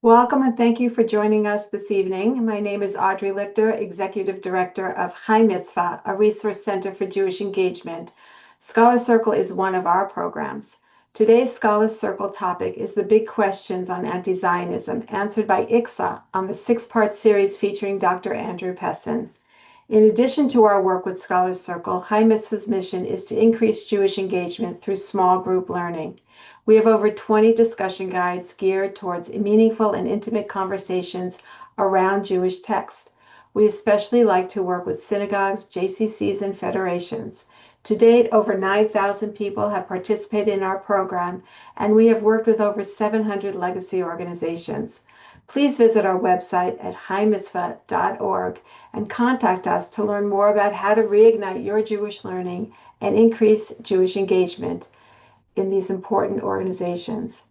Welcome and thank you for joining us this evening. My name is Audrey Lichter, Executive Director of Chai Mitzvah, a resource center for Jewish engagement. Scholar Circle is one of our programs. Today's Scholar Circle topic is the big questions on anti-Zionism, answered by ICSA on the six-part series featuring Dr. Andrew Pessin. In addition to our work with Scholar Circle, Chai Mitzvah's mission is to increase Jewish engagement through small group learning. We have over 20 discussion guides geared towards meaningful and intimate conversations around Jewish text. We especially like to work with synagogues, JCCs, and federations. To date, over 9,000 people have participated in our program, and we have worked with over 700 legacy organizations. Please visit our website at chaimitzvah.org and contact us to learn more about how to reignite your Jewish learning and increase Jewish engagement in these important organizations.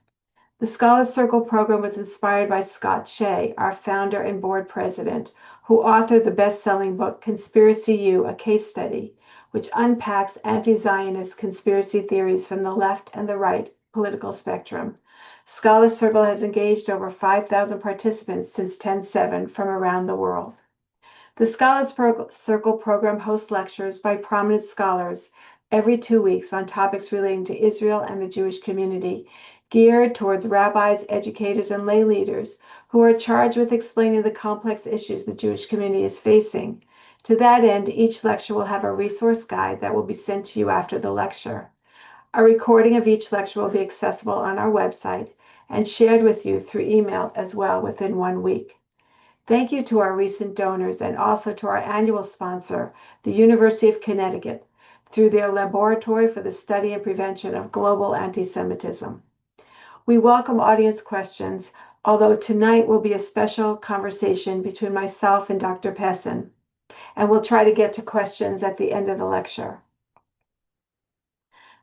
The Scholar Circle program was inspired by Scott Shea, our founder and board president, who authored the best-selling book Conspiracy U, A Case Study, which unpacks anti-Zionist conspiracy theories from the left and the right political spectrum. Scholar Circle has engaged over 5,000 participants since 10/7 from around the world. The Scholars Circle program hosts lectures by prominent scholars every 2 weeks on topics relating to Israel and the Jewish community, geared towards rabbis, educators, and lay leaders who are charged with explaining the complex issues the Jewish community is facing. To that end, each lecture will have a resource guide that will be sent to you after the lecture. A recording of each lecture will be accessible on our website and shared with you through email as well within 1 week. Thank you to our recent donors and also to our annual sponsor, the University of Connecticut, through their Laboratory for the Study and Prevention of Global Antisemitism. We welcome audience questions, although tonight will be a special conversation between myself and Dr. Pessin, and we'll try to get to questions at the end of the lecture.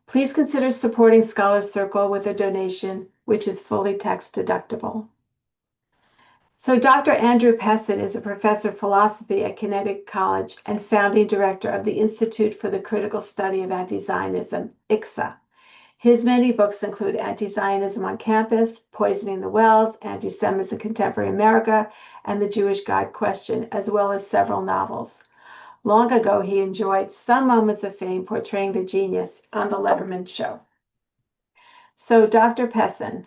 Please consider supporting Scholar Circle with a donation, which is fully tax deductible. So Dr. Andrew Pessin is a professor of philosophy at Connecticut College and founding director of the Institute for the Critical Study of Antizionism, ICSA. His many books include Anti-Zionism on Campus, Poisoning the Wells, Anti-Semitism in Contemporary America, and The Jewish God Question, as well as several novels. Long ago, he enjoyed some moments of fame portraying the genius on The Letterman Show. So Dr. Pessin,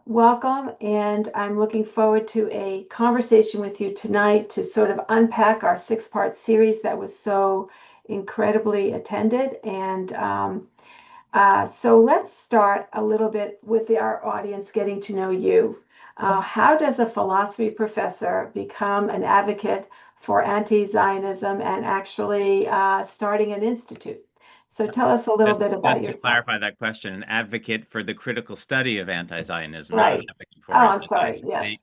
welcome, and I'm looking forward to a conversation with you tonight to sort of unpack our six-part series that was so incredibly attended. And so let's start a little bit with our audience getting to know you. How does a philosophy professor become an advocate for anti-Zionism and actually starting an institute? So tell us a little bit about Just to yourself. clarify that question, an advocate for the critical study of anti-Zionism, not an Right. advocate Oh, for it. I'm sorry. Yes.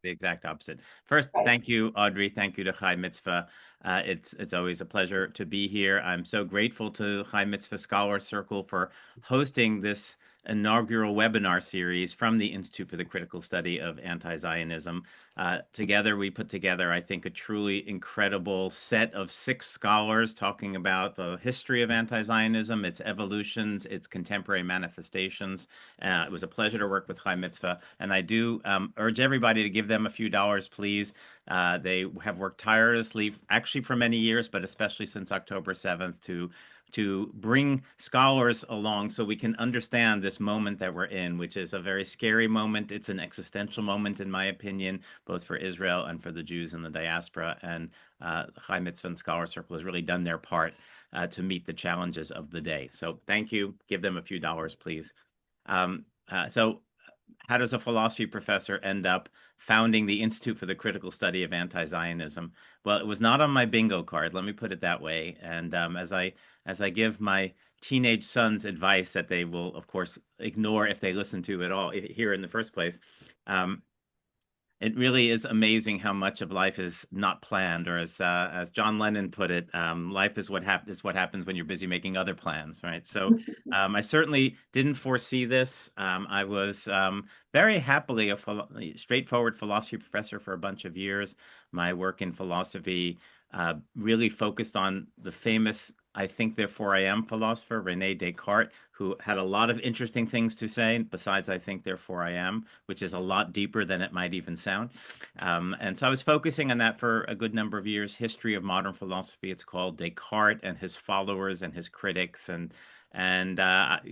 The exact opposite. First, Right. thank you, Audrey. Thank you to Chai Mitzvah. It's always a pleasure to be here. I'm so grateful to Chai Mitzvah Scholar Circle for hosting this inaugural webinar series from the Institute for the Critical Study of Anti-Zionism. Together, we put together, I think, a truly incredible set of 6 scholars talking about the history of anti-Zionism, its evolutions, its contemporary manifestations. It was a pleasure to work with Chai Mitzvah, and I do urge everybody to give them a few dollars, please. They have worked tirelessly, actually for many years, but especially since October 7th, to bring scholars along so we can understand this moment that we're in, which is a very scary moment. It's an existential moment, in my opinion, both for Israel and for the Jews in the diaspora. And Chai Mitzvah and Scholar Circle has really done their part to meet the challenges of the day. So thank you. Give them a few dollars, please. So how does a philosophy professor end up founding the Institute for the Critical Study of Anti-Zionism? Well, it was not on my bingo card, let me put it that way. And as I give my teenage sons advice that they will, of course, ignore if they listen to it all here in the first place, it really is amazing how much of life is not planned, or as John Lennon put it, life is what happens when you're busy making other plans, right? So I certainly didn't foresee this. I was very happily a straightforward philosophy professor for a bunch of years. My work in philosophy really focused on the famous I think therefore I am philosopher, René Descartes, who had a lot of interesting things to say besides I think therefore I am, which is a lot deeper than it might even sound. And so I was focusing on that for a good number of years. History of modern philosophy, it's called. Descartes and his followers and his critics, and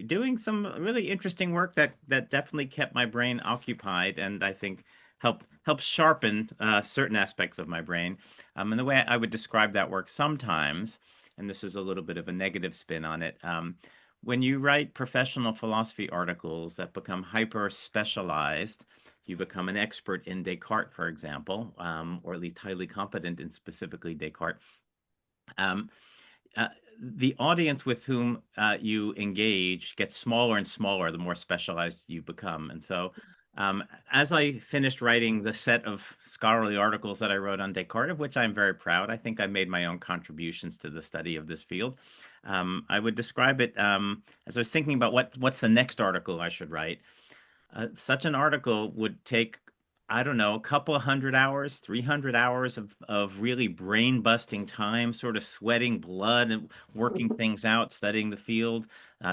doing some really interesting work that definitely kept my brain occupied, and I think helped sharpen certain aspects of my brain. And the way I would describe that work sometimes, and this is a little bit of a negative spin on it. When you write professional philosophy articles that become hyper specialized, you become an expert in Descartes, for example, or at least highly competent in specifically Descartes. Um, uh, the audience with whom you engage gets smaller and smaller the more specialized you become. And so, as I finished writing the set of scholarly articles that I wrote on Descartes, of which I'm very proud, I think I made my own contributions to the study of this field. I would describe it as I was thinking about what's the next article I should write. Such an article would take, I don't know, a couple of 100 hours, 300 hours of really brain busting time, sort of sweating blood and working things out, studying the field,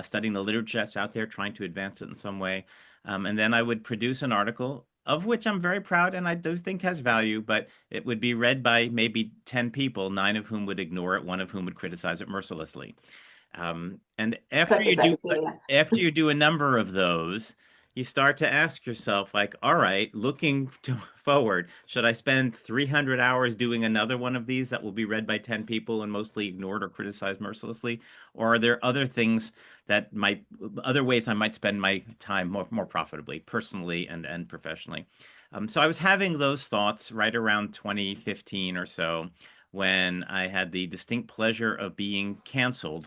studying the literature that's out there, trying to advance it in some way. And then I would produce an article of which I'm very proud and I do think has value, but it would be read by maybe 10 people, nine of whom would ignore it, one of whom would criticize it mercilessly. And Such as academia. after you do a number of those, you start to ask yourself, like, all right, forward, should I spend 300 hours doing another one of these that will be read by 10 people and mostly ignored or criticized mercilessly? Or are there other things other ways I might spend my time more profitably, personally and professionally? So I was having those thoughts right around 2015 or so when I had the distinct pleasure of being canceled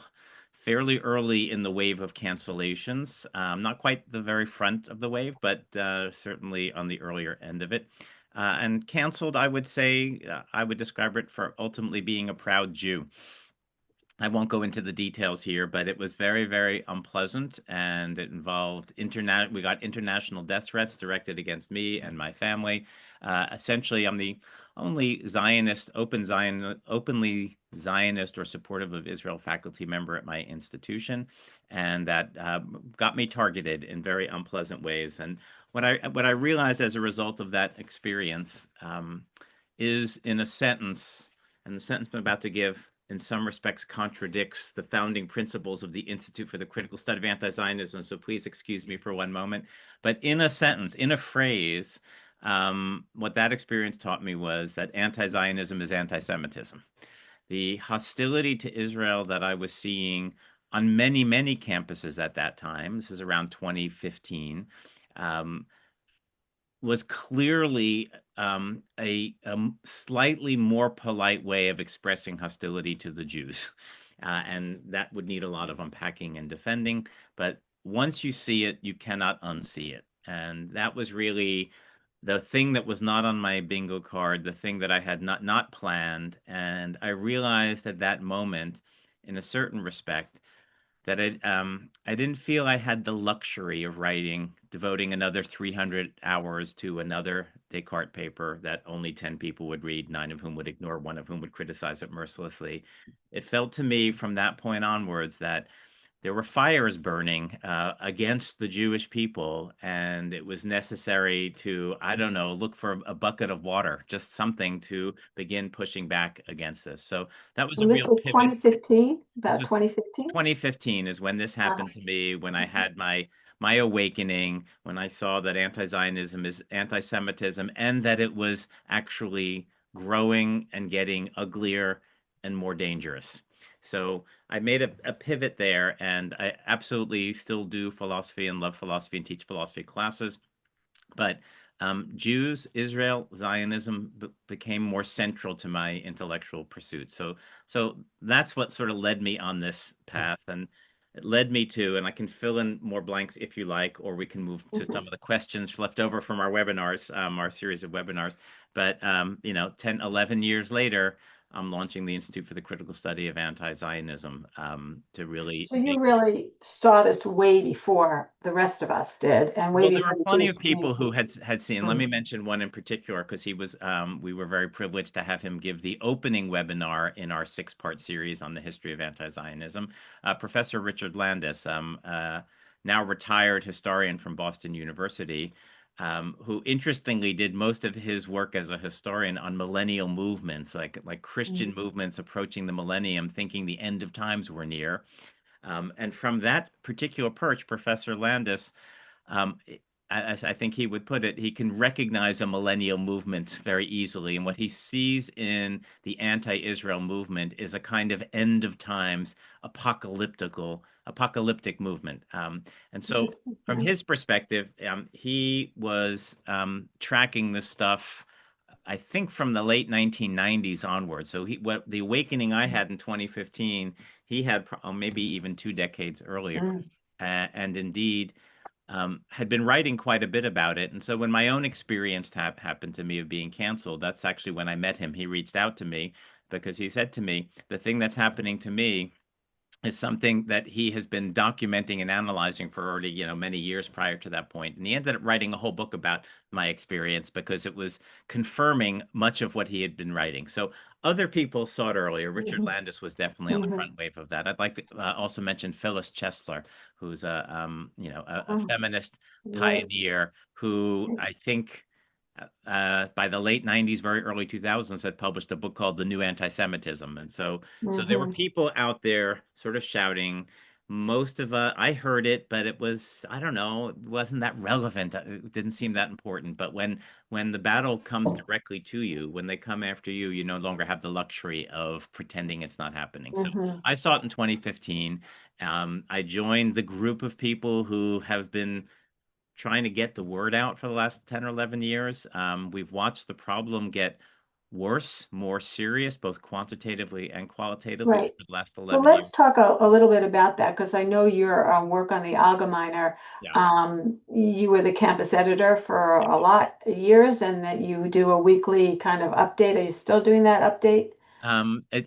fairly early in the wave of cancellations. Not quite the very front of the wave, but certainly on the earlier end of it. And canceled, I would say, I would describe it for ultimately being a proud Jew. I won't go into the details here, but it was very, very unpleasant, and it involved internet. We got international death threats directed against me and my family. Essentially, I'm the only openly Zionist or supportive of Israel faculty member at my institution, and that got me targeted in very unpleasant ways. And what I realized as a result of that experience is in a sentence, and the sentence I'm about to give in some respects contradicts the founding principles of the Institute for the Critical Study of Anti-Zionism. So please excuse me for one moment. But in a sentence, in a phrase, what that experience taught me was that anti-Zionism is anti-Semitism. The hostility to Israel that I was seeing on many, many campuses at that time, this is around 2015, um, was clearly a slightly more polite way of expressing hostility to the Jews. And that would need a lot of unpacking and defending. But once you see it, you cannot unsee it. And that was really the thing that was not on my bingo card, the thing that I had not planned. And I realized at that moment, in a certain respect, that I didn't feel I had the luxury of devoting another 300 hours to another Descartes paper that only 10 people would read, nine of whom would ignore, one of whom would criticize it mercilessly. It felt to me from that point onwards that there were fires burning against the Jewish people, and it was necessary to, I don't know, look for a bucket of water, just something to begin pushing back against this. So that was a And this real was pivot. 2015, This about was 2015. 2015 is when this happened to me, when I had my awakening, when I saw that anti-Zionism is anti-Semitism and that it was actually growing and getting uglier and more dangerous. So I made a pivot there, and I absolutely still do philosophy and love philosophy and teach philosophy classes. But Jews, Israel, Zionism became more central to my intellectual pursuits. So that's what sort of led me on this path, and it led me to, and I can fill in more blanks if you like, or we can move to some of the questions left over from our webinars, our series of webinars. But 10, 11 years later, I'm launching the Institute for the Critical Study of Anti-Zionism to really So you make. really saw this way before the rest of us did, and way Well, there before were the plenty Jewish of people community. who had seen. Let Mm, me mention one in particular because he was. We were very privileged to have him give the opening webinar in our six-part series on the history of anti-Zionism. Professor Richard Landis, now retired historian from Boston University, who interestingly did most of his work as a historian on millennial movements, like Christian mm, movements approaching the millennium, thinking the end of times were near. And from that particular perch, Professor Landis, um, as I think he would put it, he can recognize a millennial movement very easily. And what he sees in the anti-Israel movement is a kind of end of times apocalyptic movement. And so interesting. from his perspective, he was tracking this stuff, I think from the late 1990s onward. So what the awakening I had in 2015, he had maybe even 2 decades earlier. Mm, And indeed, had been writing quite a bit about it. And so when my own experience happened to me of being canceled, that's actually when I met him. He reached out to me because he said to me, the thing that's happening to me is something that he has been documenting and analyzing for already, many years prior to that point. And he ended up writing a whole book about my experience because it was confirming much of what he had been writing. So other people saw it earlier. Richard mhm, Landis was definitely on the mhm, front wave of that. I'd like to also mention Phyllis Chesler, who's a mhm. feminist Right. pioneer who I think by the late 90s, very early 2000s, had published a book called The New Antisemitism. And so there were Mhm, people out there sort of shouting. Most of I heard it, but it was, I don't know, it wasn't that relevant. It didn't seem that important. But when the battle comes directly to you, when they come after you, you no longer have the luxury of pretending it's not happening. So mhm. I saw it in 2015. I joined the group of people who have been trying to get the word out for the last 10 or 11 years. We've watched the problem get worse, more serious, both quantitatively and qualitatively Right. over the last So 11 years. let's talk a little bit about that because I know your work on the Allgemeiner. Yeah. You were the campus editor for Yeah. a lot of years, and that you do a weekly kind of update. Are you still doing that update?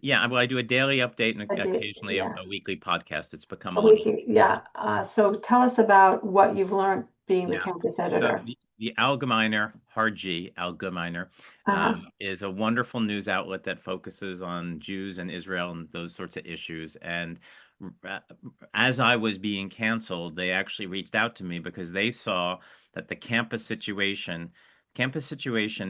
Yeah, well, I do a daily update and A day, occasionally yeah, a weekly podcast. It's become a one. weekly, yeah. So tell us about what you've learned being the Yeah. campus So editor. the Allgemeiner, hard G, Allgemeiner, Uh-huh. is a wonderful news outlet that focuses on Jews and Israel and those sorts of issues. And uh, as I was being canceled, they actually reached out to me because they saw that the campus situation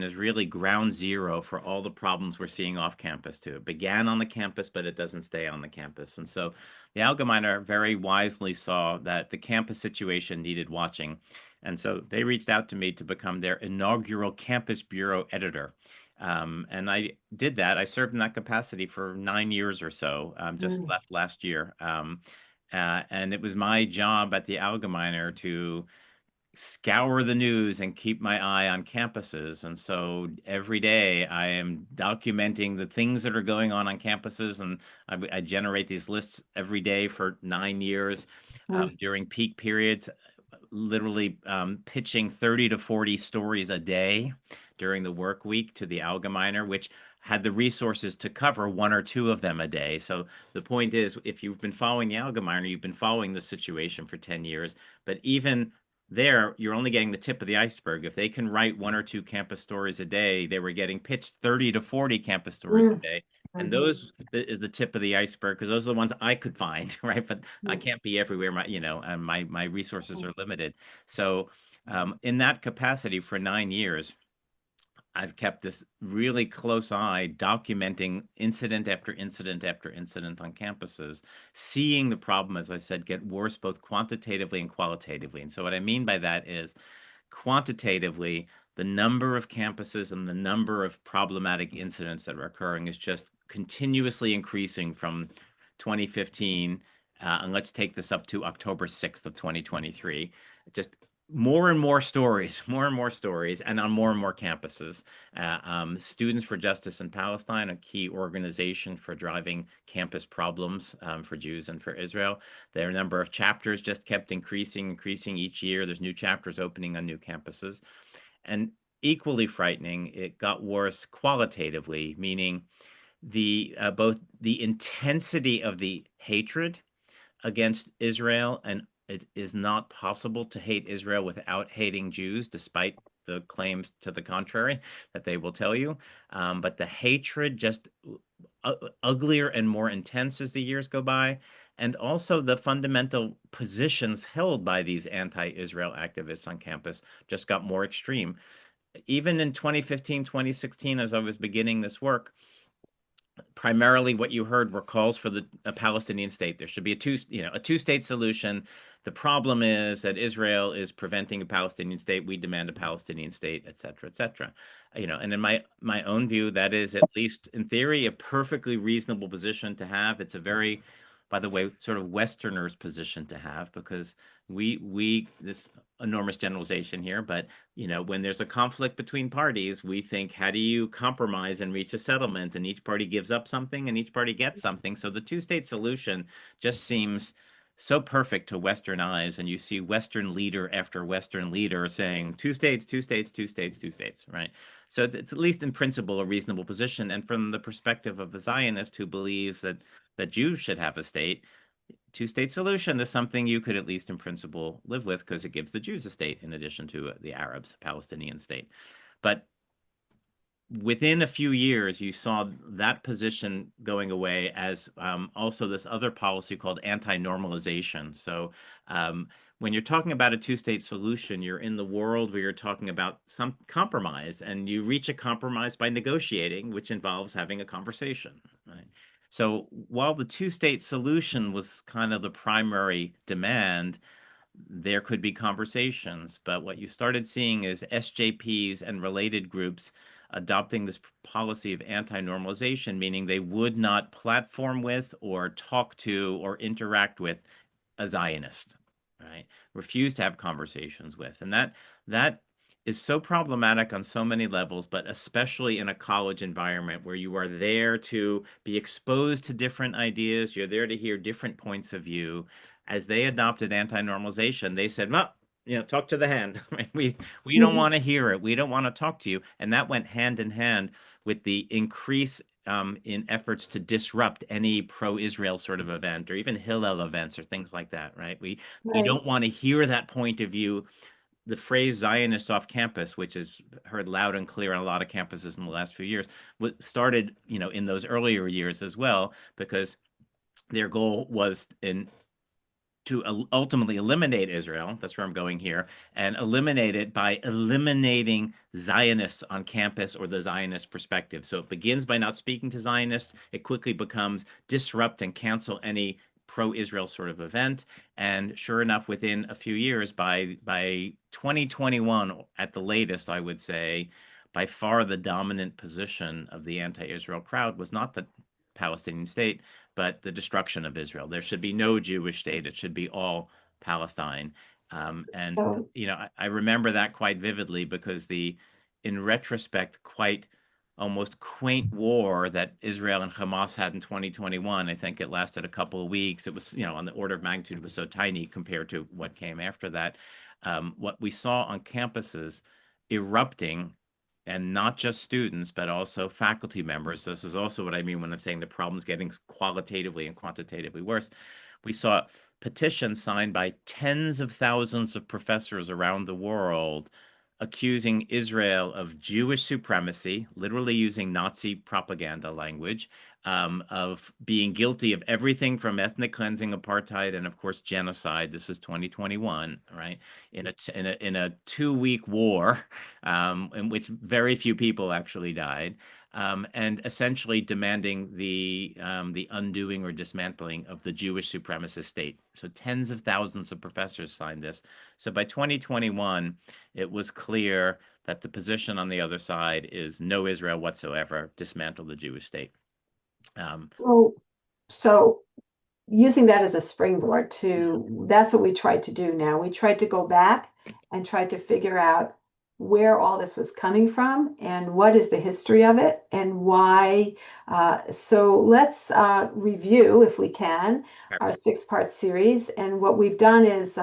is really ground zero for all the problems we're seeing off campus too. It began on the campus, but it doesn't stay on the campus. And so the Allgemeiner very wisely saw that the campus situation needed watching. And so they reached out to me to become their inaugural campus bureau editor. And I did that. I served in that capacity for 9 years or so, just Mm, left last year. And it was my job at the Allgemeiner to scour the news and keep my eye on campuses. And so every day I am documenting the things that are going on campuses. And I generate these lists every day for 9 years mm, during peak periods, literally pitching 30 to 40 stories a day during the work week to the Allgemeiner, which had the resources to cover one or two of them a day. So the point is, if you've been following the Allgemeiner, you've been following the situation for 10 years. But even there, you're only getting the tip of the iceberg. If they can write one or two campus stories a day, they were getting pitched 30 to 40 campus stories a mm, day. And mhm, those is the tip of the iceberg because those are the ones I could find, right? But I mm, can't be everywhere. And my resources mm, are limited. So, in that capacity for 9 years, I've kept this really close eye documenting incident after incident after incident on campuses, seeing the problem, as I said, get worse both quantitatively and qualitatively. And so, what I mean by that is quantitatively, the number of campuses and the number of problematic incidents that are occurring is just continuously increasing from 2015. And let's take this up to October 6th of 2023. Just more and more stories, more and more stories, and more campuses. Students for Justice in Palestine, a key organization for driving campus problems for Jews and for Israel. Their number of chapters just kept increasing each year. There's new chapters opening on new campuses. And equally frightening, it got worse qualitatively, meaning both the intensity of the hatred against Israel, and it is not possible to hate Israel without hating Jews, despite the claims to the contrary that they will tell you. But the hatred just uglier and more intense as the years go by. And also the fundamental positions held by these anti-Israel activists on campus just got more extreme. Even in 2015, 2016, as I was beginning this work, primarily what you heard were calls for a Palestinian state. There should be a two-state solution. The problem is that Israel is preventing a Palestinian state. We demand a Palestinian state, et cetera, et cetera. And in my own view, that is, at least in theory, a perfectly reasonable position to have. It's a very, by the way, sort of Westerners' position to have, because we this enormous generalization here, but when there's a conflict between parties, we think, how do you compromise and reach a settlement? And each party gives up something and each party gets something. So the two-state solution just seems so perfect to Western eyes. And you see Western leader after Western leader saying two states, two states, two states, two states, right? So it's at least in principle a reasonable position. And from the perspective of a Zionist who believes that Jews should have a state, two-state solution is something you could at least in principle live with, because it gives the Jews a state in addition to the Arabs, a Palestinian state. But within a few years, you saw that position going away, as also this other policy called anti-normalization. So when you're talking about a two-state solution, you're in the world where you're talking about some compromise, and you reach a compromise by negotiating, which involves having a conversation, right? So while the two-state solution was kind of the primary demand, there could be conversations. But what you started seeing is SJPs and related groups adopting this policy of anti-normalization, meaning they would not platform with or talk to or interact with a Zionist, right? Refuse to have conversations with. And that is so problematic on so many levels, but especially in a college environment where you are there to be exposed to different ideas, you're there to hear different points of view. As they adopted anti-normalization, they said, well, talk to the hand. We don't want to hear it. We don't want to talk to you. And that went hand in hand with the increase in efforts to disrupt any pro-Israel sort of event, or even Hillel events or things like that, right? We Right. don't want to hear that point of view. The phrase Zionist off campus, which is heard loud and clear on a lot of campuses in the last few years, started, in those earlier years as well, because their goal was to ultimately eliminate Israel. That's where I'm going here, and eliminate it by eliminating Zionists on campus, or the Zionist perspective. So it begins by not speaking to Zionists. It quickly becomes disrupt and cancel any pro-Israel sort of event. And sure enough, within a few years, by 2021 at the latest, I would say, by far the dominant position of the anti-Israel crowd was not the Palestinian state, but the destruction of Israel. There should be no Jewish state. It should be all Palestine. And So, I remember that quite vividly, because in retrospect, quite almost quaint war that Israel and Hamas had in 2021. I think it lasted a couple of weeks. It was, on the order of magnitude, it was so tiny compared to what came after that. What we saw on campuses erupting, and not just students, but also faculty members. This is also what I mean when I'm saying the problem's getting qualitatively and quantitatively worse. We saw petitions signed by tens of thousands of professors around the world accusing Israel of Jewish supremacy, literally using Nazi propaganda language, of being guilty of everything from ethnic cleansing, apartheid, and of course genocide. This is 2021, right? In a 2-week war, in which very few people actually died. And essentially demanding the undoing or dismantling of the Jewish supremacist state. So tens of thousands of professors signed this. So by 2021, it was clear that the position on the other side is no Israel whatsoever, dismantle the Jewish state. so, so using that as a springboard that's what we tried to do now. We tried to go back and tried to figure out where all this was coming from and what is the history of it and why. So let's review, if we can, our 6-part series. And what we've done is,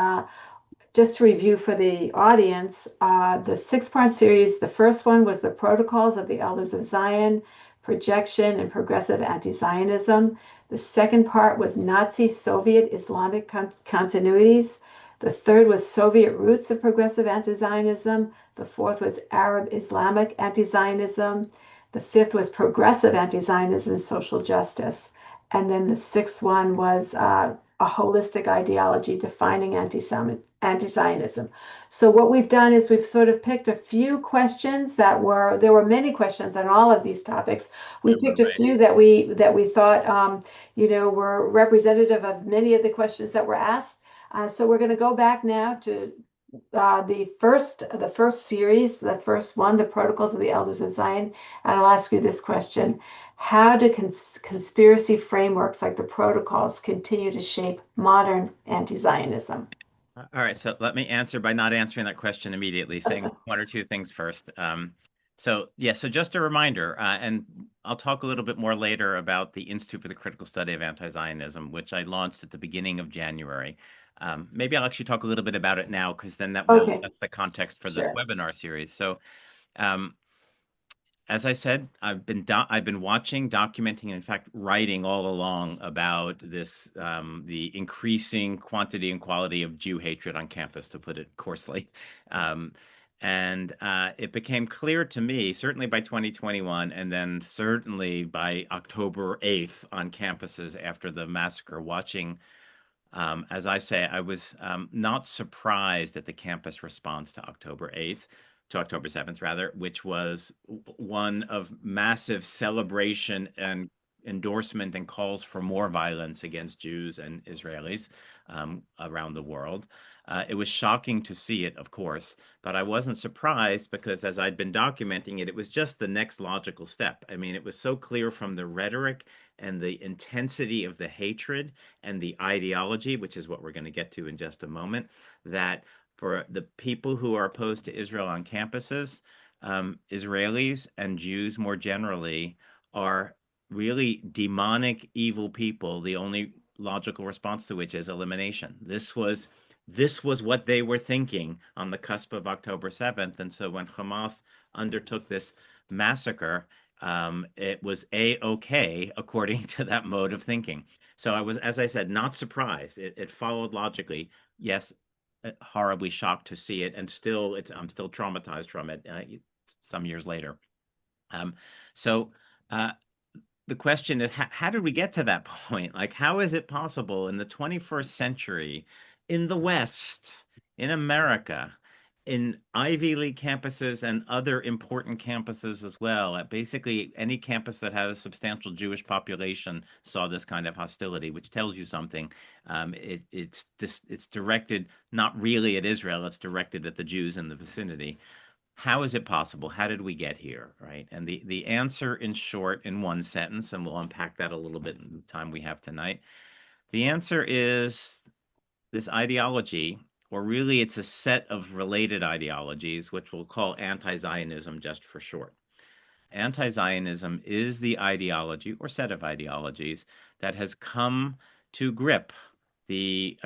just to review for the audience, the 6-part series, the first one was the Protocols of the Elders of Zion, projection, and progressive anti-Zionism. The second part was Nazi Soviet Islamic continuities. The third was Soviet roots of progressive anti-Zionism. The fourth was Arab Islamic anti-Zionism. The fifth was progressive anti-Zionism and social justice. And then the sixth one was a holistic ideology defining anti-Zionism. So what we've done is we've sort of picked a few questions there were many questions on all of these topics. We picked a few that we thought were representative of many of the questions that were asked. So we're going to go back now to the first series, the first one, the Protocols of the Elders of Zion, and I'll ask you this question: how do conspiracy frameworks like the Protocols continue to shape modern anti-Zionism? All right, so let me answer by not answering that question immediately, saying one or two things first. So just a reminder, and I'll talk a little bit more later about the Institute for the Critical Study of Anti-Zionism, which I launched at the beginning of January. Maybe I'll actually talk a little bit about it now, because then Okay, that's the context for this sure. webinar series. So, um, as I said, I've been watching, documenting, and in fact writing all along about this the increasing quantity and quality of Jew hatred on campus, to put it coarsely. Um, and it became clear to me, certainly by 2021, and then certainly by October 8th on campuses after the massacre, watching, as I say, I was not surprised at the campus response to October 8th, to October 7th, rather, which was one of massive celebration and endorsement and calls for more violence against Jews and Israelis around the world. It was shocking to see it, of course, but I wasn't surprised because as I'd been documenting it, it was just the next logical step. I mean, it was so clear from the rhetoric and the intensity of the hatred and the ideology, which is what we're going to get to in just a moment, that for the people who are opposed to Israel on campuses, Israelis and Jews more generally are really demonic, evil people. The only logical response to which is elimination. This was what they were thinking on the cusp of October 7th. And so when Hamas undertook this massacre, it was a-okay according to that mode of thinking. So I was, as I said, not surprised. It followed logically. Yes, horribly shocked to see it, and I'm still traumatized from it some years later. Um, so uh, the question is, how did we get to that point? Like, how is it possible in the 21st century, in the West, in America, in Ivy League campuses and other important campuses as well, at basically any campus that has a substantial Jewish population saw this kind of hostility, which tells you something. It's directed not really at Israel, it's directed at the Jews in the vicinity. How is it possible? How did we get here, right? And the answer, in short, in one sentence, and we'll unpack that a little bit in the time we have tonight. The answer is this ideology, or really it's a set of related ideologies, which we'll call anti-Zionism just for short. Anti-Zionism is the ideology or set of ideologies that has come to grip the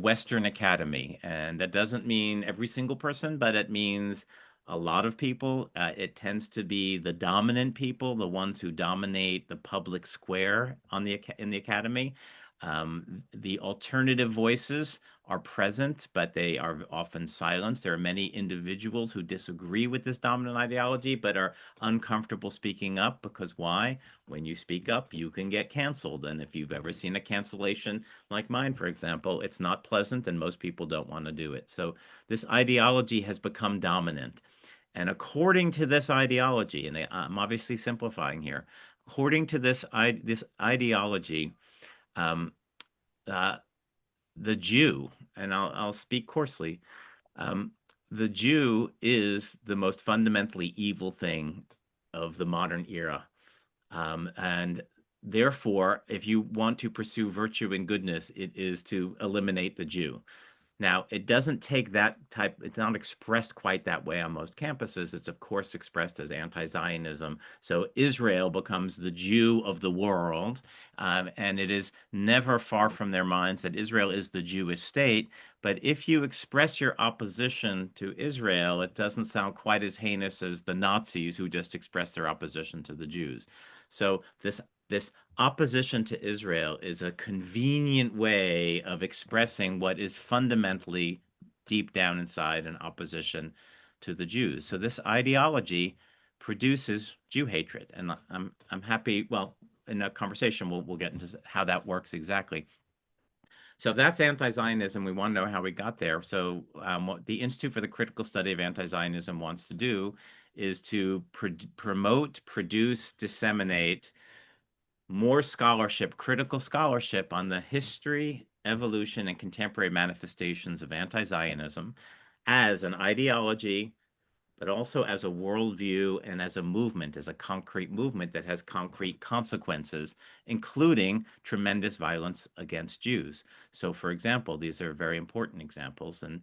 Western Academy, and that doesn't mean every single person, but it means a lot of people. It tends to be the dominant people, the ones who dominate the public square in the academy. The alternative voices are present, but they are often silenced. There are many individuals who disagree with this dominant ideology, but are uncomfortable speaking up because why? When you speak up, you can get canceled. And if you've ever seen a cancellation like mine, for example, it's not pleasant and most people don't want to do it. So this ideology has become dominant. And according to this ideology, and I'm obviously simplifying here, according to this ideology, um, uh, the Jew, and I'll speak coarsely, um, the Jew is the most fundamentally evil thing of the modern era. And therefore, if you want to pursue virtue and goodness, it is to eliminate the Jew. Now, it doesn't take that type, it's not expressed quite that way on most campuses. It's, of course, expressed as anti-Zionism. So Israel becomes the Jew of the world. And it is never far from their minds that Israel is the Jewish state. But if you express your opposition to Israel, it doesn't sound quite as heinous as the Nazis who just expressed their opposition to the Jews. So this opposition to Israel is a convenient way of expressing what is fundamentally deep down inside an opposition to the Jews. So this ideology produces Jew hatred, and I'm happy. Well, in a conversation, we'll get into how that works exactly. So if that's anti-Zionism, we want to know how we got there. So what the Institute for the Critical Study of Anti-Zionism wants to do is to promote, produce, disseminate more scholarship, critical scholarship on the history, evolution, and contemporary manifestations of anti-Zionism as an ideology, but also as a worldview and as a movement, as a concrete movement that has concrete consequences, including tremendous violence against Jews. So, for example, these are very important examples, and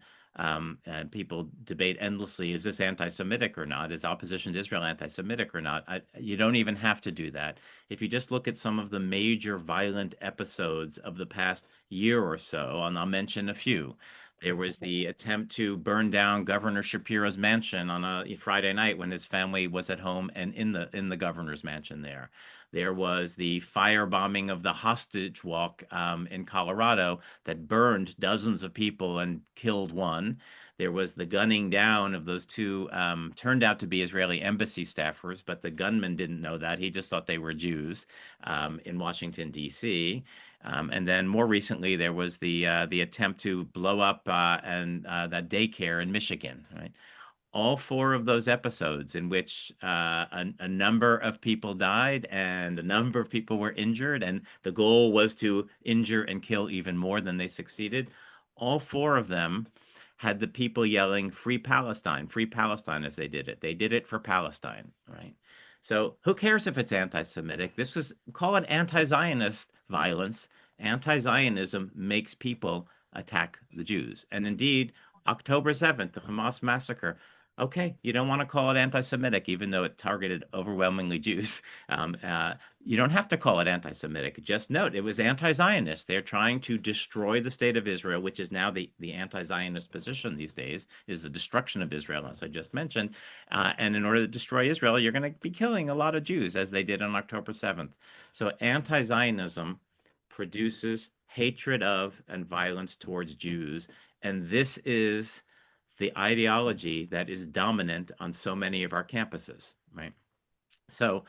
people debate endlessly: is this anti-Semitic or not? Is opposition to Israel anti-Semitic or not? You don't even have to do that. If you just look at some of the major violent episodes of the past year or so, and I'll mention a few. There was the attempt to burn down Governor Shapiro's mansion on a Friday night when his family was at home and in the governor's mansion there. There was the firebombing of the hostage walk in Colorado that burned dozens of people and killed one. There was the gunning down of those two, turned out to be Israeli embassy staffers, but the gunman didn't know that. He just thought they were Jews in Washington, D.C. And then more recently, there was the attempt to blow up and that daycare in Michigan, right? All four of those episodes in which a number of people died and a number of people were injured, and the goal was to injure and kill even more than they succeeded. All four of them had the people yelling free Palestine as they did it. They did it for Palestine, right? So who cares if it's anti-Semitic? This was, call it anti-Zionist violence. Anti-Zionism makes people attack the Jews. And indeed, October 7th, the Hamas massacre, okay, you don't want to call it anti-Semitic, even though it targeted overwhelmingly Jews. You don't have to call it anti-Semitic. Just note it was anti-Zionist. They're trying to destroy the state of Israel, which is now the anti-Zionist position these days, is the destruction of Israel, as I just mentioned. And in order to destroy Israel, you're going to be killing a lot of Jews, as they did on October 7th. So anti-Zionism produces hatred of and violence towards Jews. And this is the ideology that is dominant on so many of our campuses, right? So,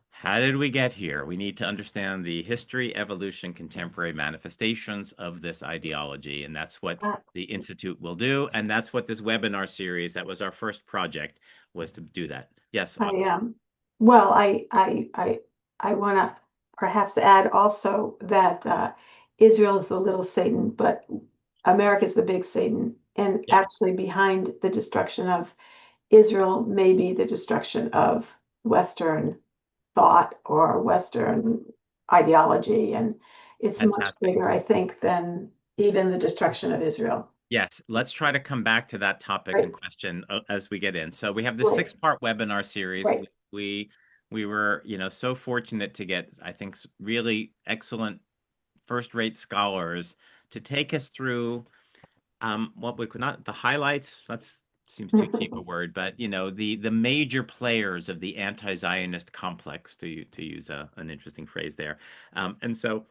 how did we get here? We need to understand the history, evolution, contemporary manifestations of this ideology, and that's what Uh, the Institute will do, and that's what this webinar series, that was our first project, was to do that. Yes, I Audrey. well, I want to perhaps add also that Israel is the little Satan, but America is the big Satan, and Yeah, actually behind the destruction of Israel may be the destruction of Western thought or Western ideology, and it's much fantastic. bigger, I think, than even the destruction of Israel. Yes, let's try to come back to that topic Right, and question as we get in. So we have the right, six-part webinar series. right. We we were, so fortunate to get, I think, really excellent first-rate scholars to take us through what we could not the highlights. That's seems too cheap a word, but the major players of the anti-Zionist complex, to use an interesting phrase there. And so,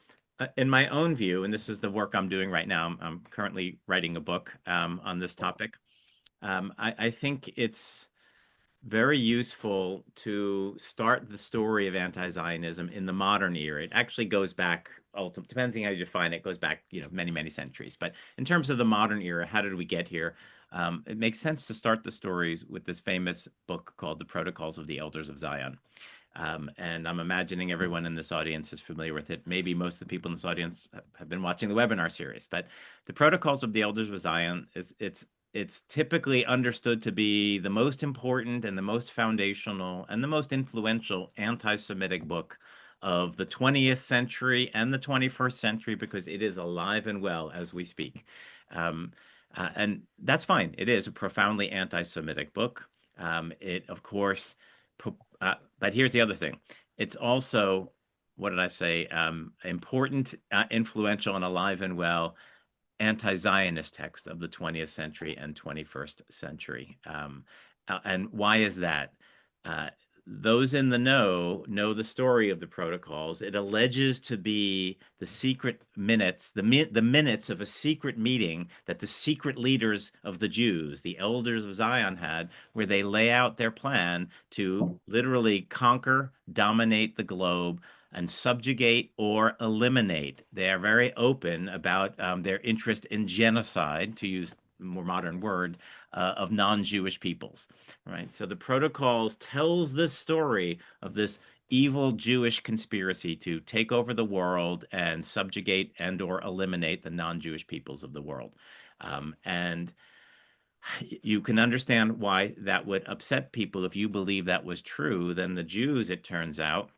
in my own view, and this is the work I'm doing right now, I'm currently writing a book on this topic. I think it's very useful to start the story of anti-Zionism in the modern era. It actually goes back, depends on how you define it, goes back, many, many centuries. But in terms of the modern era, how did we get here? It makes sense to start the stories with this famous book called The Protocols of the Elders of Zion. And I'm imagining everyone in this audience is familiar with it. Maybe most of the people in this audience have been watching the webinar series. But the Protocols of the Elders of Zion it's typically understood to be the most important and the most foundational and the most influential anti-Semitic book of the 20th century and the 21st century, because it is alive and well as we speak. And that's fine. It is a profoundly anti-Semitic book. It, of course, but here's the other thing. It's also, what did I say? Important, influential, and alive and well anti-Zionist text of the 20th century and 21st century. And why is that? Uh, those in the know the story of the protocols. It alleges to be the secret minutes, the minutes of a secret meeting that the secret leaders of the Jews, the elders of Zion, had, where they lay out their plan to literally conquer, dominate the globe, and subjugate or eliminate. They are very open about their interest in genocide, to use a more modern word, of non-Jewish peoples, right? So the protocols tells this story of this evil Jewish conspiracy to take over the world and subjugate and or eliminate the non-Jewish peoples of the world. And you can understand why that would upset people if you believe that was true. Then the Jews, it turns out,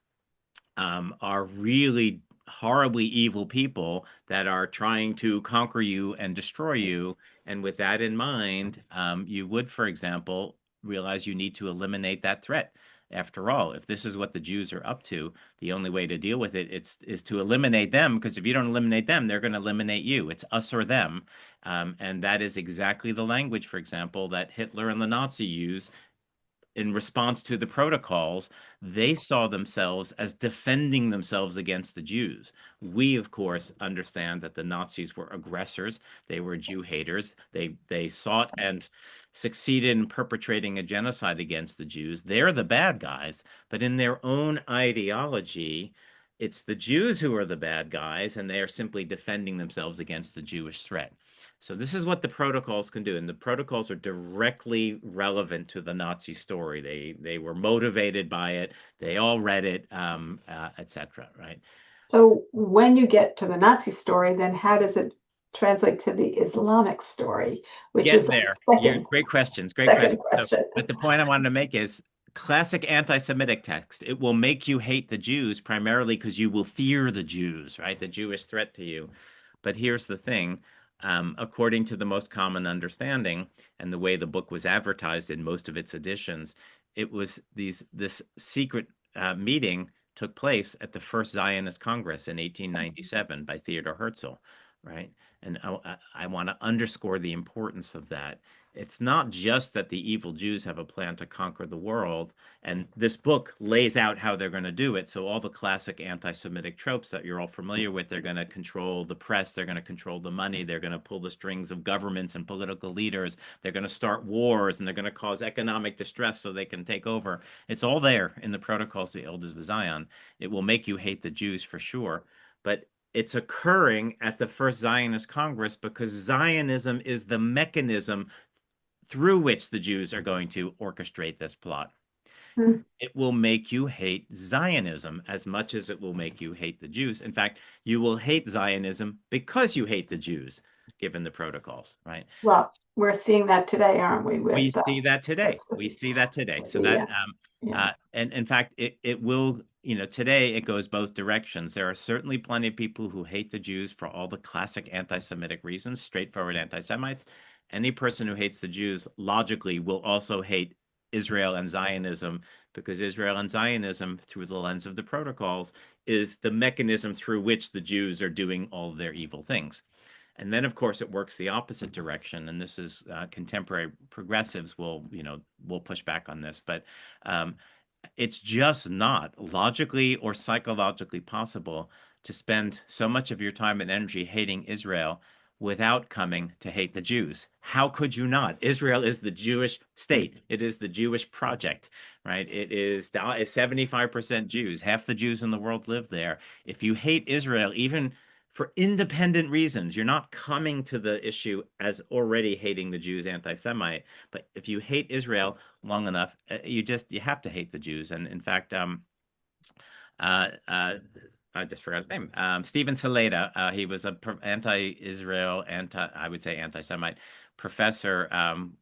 are really horribly evil people that are trying to conquer you and destroy you. And with that in mind, you would, for example, realize you need to eliminate that threat. After all, if this is what the Jews are up to, the only way to deal with it is to eliminate them, because if you don't eliminate them, they're going to eliminate you. It's us or them. And that is exactly the language, for example, that Hitler and the Nazi used in response to the protocols. They saw themselves as defending themselves against the Jews. We, of course, understand that the Nazis were aggressors. They were Jew haters. They sought and succeeded in perpetrating a genocide against the Jews. They're the bad guys, but in their own ideology, it's the Jews who are the bad guys, and they are simply defending themselves against the Jewish threat. So this is what the protocols can do, and the protocols are directly relevant to the Nazi story. They were motivated by it. They all read it, etc. Right? So when you get to the Nazi story, then how does it translate to the Islamic story, which Get is our there. You're, second great questions. Great second questions. So, question? but the point I wanted to make is classic anti-Semitic text. It will make you hate the Jews primarily because you will fear the Jews, right? The Jewish threat to you. But here's the thing. According to the most common understanding and the way the book was advertised in most of its editions, it was this secret meeting took place at the first Zionist Congress in 1897 by Theodor Herzl, right? And I want to underscore the importance of that. It's not just that the evil Jews have a plan to conquer the world, and this book lays out how they're going to do it. So all the classic anti-Semitic tropes that you're all familiar with, they're going to control the press, they're going to control the money, they're going to pull the strings of governments and political leaders, they're going to start wars, and they're going to cause economic distress so they can take over. It's all there in the Protocols of the Elders of Zion. It will make you hate the Jews for sure, but it's occurring at the first Zionist Congress because Zionism is the mechanism through which the Jews are going to orchestrate this plot. Hmm. It will make you hate Zionism as much as it will make you hate the Jews. In fact, you will hate Zionism because you hate the Jews, given the protocols, right? Well, we're seeing that today, aren't we? We With see that today. that's We see that today. So the that, yeah. and in fact, it will, today it goes both directions. There are certainly plenty of people who hate the Jews for all the classic anti-Semitic reasons, straightforward anti-Semites. Any person who hates the Jews logically will also hate Israel and Zionism, because Israel and Zionism, through the lens of the protocols, is the mechanism through which the Jews are doing all of their evil things. And then, of course, it works the opposite direction. And this is contemporary progressives will push back on this, but it's just not logically or psychologically possible to spend so much of your time and energy hating Israel without coming to hate the Jews. How could you not? Israel is the Jewish state. It is the Jewish project, right? It is 75% Jews. Half the Jews in the world live there. If you hate Israel, even for independent reasons, you're not coming to the issue as already hating the Jews, anti-Semite. But if you hate Israel long enough, you have to hate the Jews. And in fact, uh, uh, I just forgot his name. Stephen Saleta. He was a anti-Israel, I would say anti-Semite professor.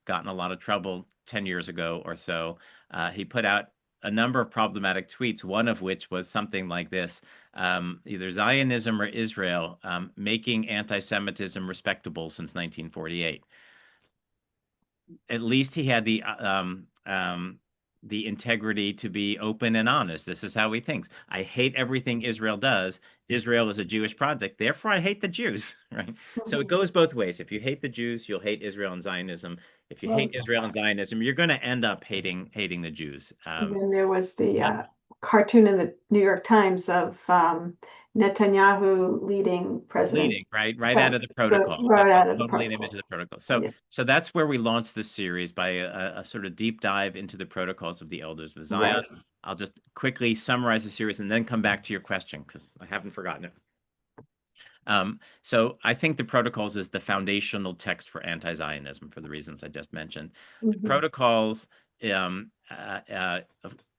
Got in a lot of trouble 10 years ago or so. He put out a number of problematic tweets, one of which was something like this: either Zionism or Israel, making anti-Semitism respectable since 1948. At least he had the integrity to be open and honest. This is how he thinks. I hate everything Israel does. Israel is a Jewish project, therefore I hate the Jews, right? So it Mhm. goes both ways. If you hate the Jews, you'll hate Israel and Zionism. If you hate Well, Israel and Zionism, you're going to end up hating the Jews. and then there was the But cartoon in the New York Times of Netanyahu leading President leading right out Trump. of the So protocol. right That's a out of the totally an image of protocols. the protocol. Yeah. So that's where we launched this series by a sort of deep dive into the protocols of the elders of Zion. Right. I'll just quickly summarize the series and then come back to your question because I haven't forgotten it. So I think the protocols is the foundational text for anti-Zionism for the reasons I just mentioned. The Hmm. protocols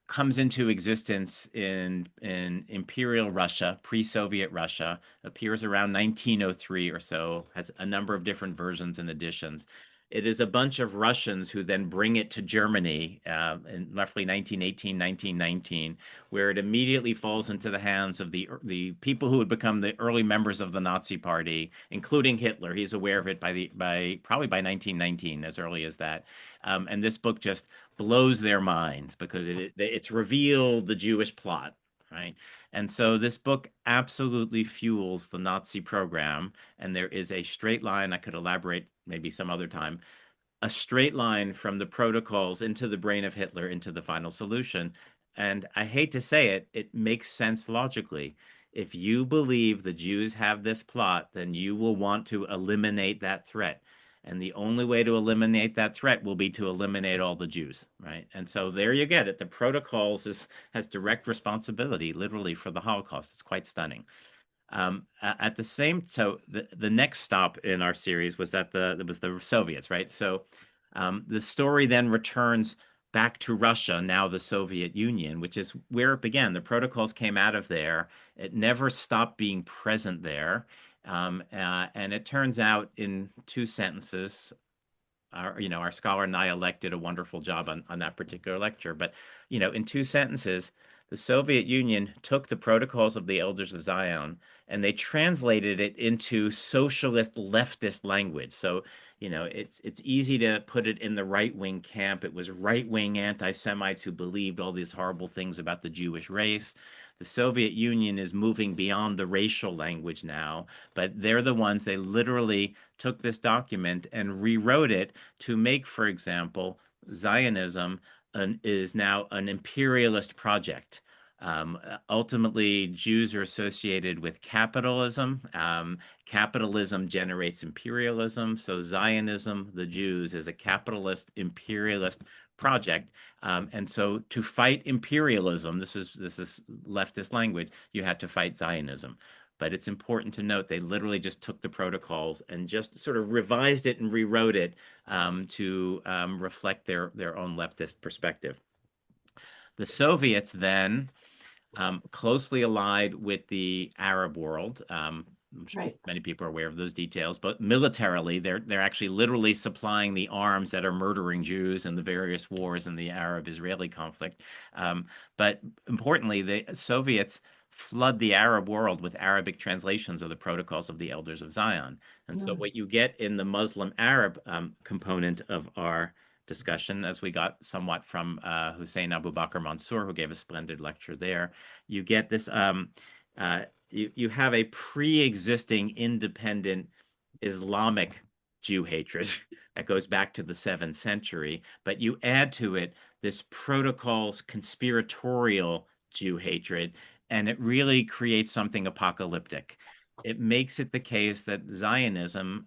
comes into existence in Imperial Russia, pre-Soviet Russia, appears around 1903 or so, has a number of different versions and editions. It is a bunch of Russians who then bring it to Germany in roughly 1918, 1919, where it immediately falls into the hands of the people who would become the early members of the Nazi Party, including Hitler. He's aware of it by probably by 1919, as early as that. And this book just blows their minds because it's revealed the Jewish plot, right? And so this book absolutely fuels the Nazi program. And there is a straight line. I could elaborate maybe some other time, a straight line from the protocols into the brain of Hitler into the final solution. And I hate to say it, it makes sense logically. If you believe the Jews have this plot, then you will want to eliminate that threat. And the only way to eliminate that threat will be to eliminate all the Jews, right? And so there you get it. The protocols has direct responsibility, literally, for the Holocaust. It's quite stunning. At the same, so the next stop in our series was that it was the Soviets, right? So the story then returns back to Russia, now the Soviet Union, which is where it began. The protocols came out of there. It never stopped being present there. And it turns out in two sentences, our scholar Naya did a wonderful job on that particular lecture. But, in two sentences, the Soviet Union took the protocols of the Elders of Zion and they translated it into socialist leftist language. So, it's easy to put it in the right-wing camp. It was right-wing anti-Semites who believed all these horrible things about the Jewish race. The Soviet Union is moving beyond the racial language now, but they're the ones, they literally took this document and rewrote it to make, for example, Zionism is now an imperialist project. Ultimately, Jews are associated with capitalism. Capitalism generates imperialism. So Zionism, the Jews, is a capitalist imperialist project. And so to fight imperialism, this is leftist language, you had to fight Zionism. But it's important to note they literally just took the protocols and just sort of revised it and rewrote it to reflect their own leftist perspective. The Soviets then closely allied with the Arab world. I'm sure Right. many people are aware of those details, but militarily, they're actually literally supplying the arms that are murdering Jews in the various wars in the Arab-Israeli conflict. But importantly, the Soviets flood the Arab world with Arabic translations of the protocols of the Elders of Zion. And so Mm. what you get in the Muslim Arab component of our discussion, as we got somewhat from Hussein Abu Bakr Mansour, who gave a splendid lecture there, you get this you have a pre-existing independent Islamic Jew hatred that goes back to the 7th century, but you add to it this protocols conspiratorial Jew hatred, and it really creates something apocalyptic. It makes it the case that Zionism,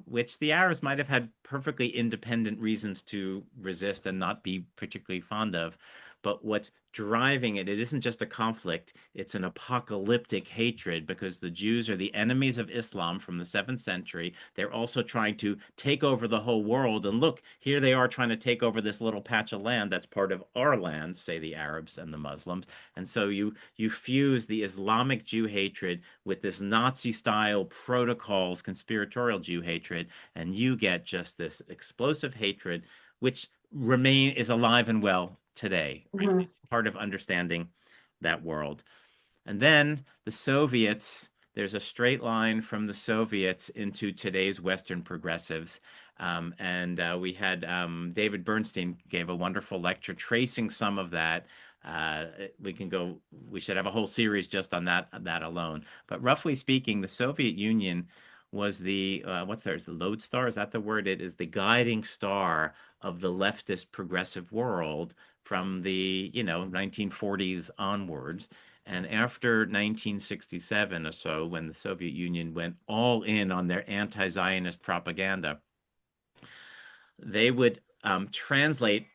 which the Arabs might have had perfectly independent reasons to resist and not be particularly fond of, but what's driving it isn't just a conflict, it's an apocalyptic hatred because the Jews are the enemies of Islam from the 7th century. They're also trying to take over the whole world. And look, here they are trying to take over this little patch of land that's part of our land, say the Arabs and the Muslims. And so you fuse the Islamic Jew hatred with this Nazi style protocols, conspiratorial Jew hatred, and you get just this explosive hatred, which is alive and well today, right? Mhm. It's part of understanding that world. And then the Soviets there's a straight line from the Soviets into today's Western progressives. And we had David Bernstein gave a wonderful lecture tracing some of that. Uh, we should have a whole series just on that alone. But roughly speaking, the Soviet Union was is the lodestar? Is that the word? It is the guiding star of the leftist progressive world from the, 1940s onwards. And after 1967 or so, when the Soviet Union went all in on their anti-Zionist propaganda, they would translate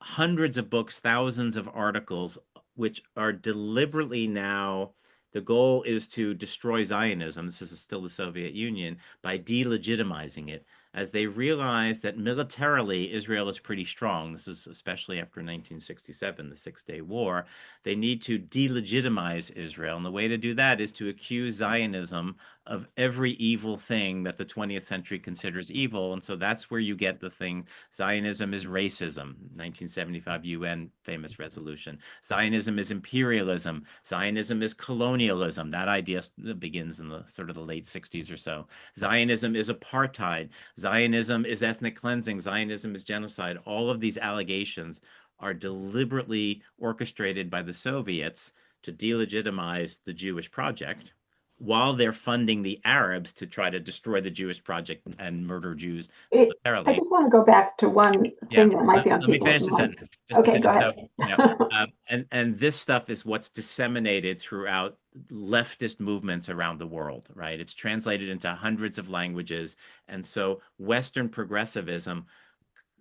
hundreds of books, thousands of articles, which are deliberately now, the goal is to destroy Zionism. This is still the Soviet Union by delegitimizing it, as they realize that militarily Israel is pretty strong. This is especially after 1967, the Six-Day War. They need to delegitimize Israel. And the way to do that is to accuse Zionism of every evil thing that the 20th century considers evil. And so that's where you get the thing Zionism is racism, 1975 UN famous resolution. Zionism is imperialism. Zionism is colonialism. That idea begins in the sort of the late 60s or so. Zionism is apartheid. Zionism is ethnic cleansing. Zionism is genocide. All of these allegations are deliberately orchestrated by the Soviets to delegitimize the Jewish project while they're funding the Arabs to try to destroy the Jewish project and murder Jews It, I militarily. just want to go back to one Yeah, thing that might be on let me people's finish the minds. sentence, just to Okay, go finish. ahead. So, and this stuff is what's disseminated throughout leftist movements around the world, right? It's translated into hundreds of languages, and so Western progressivism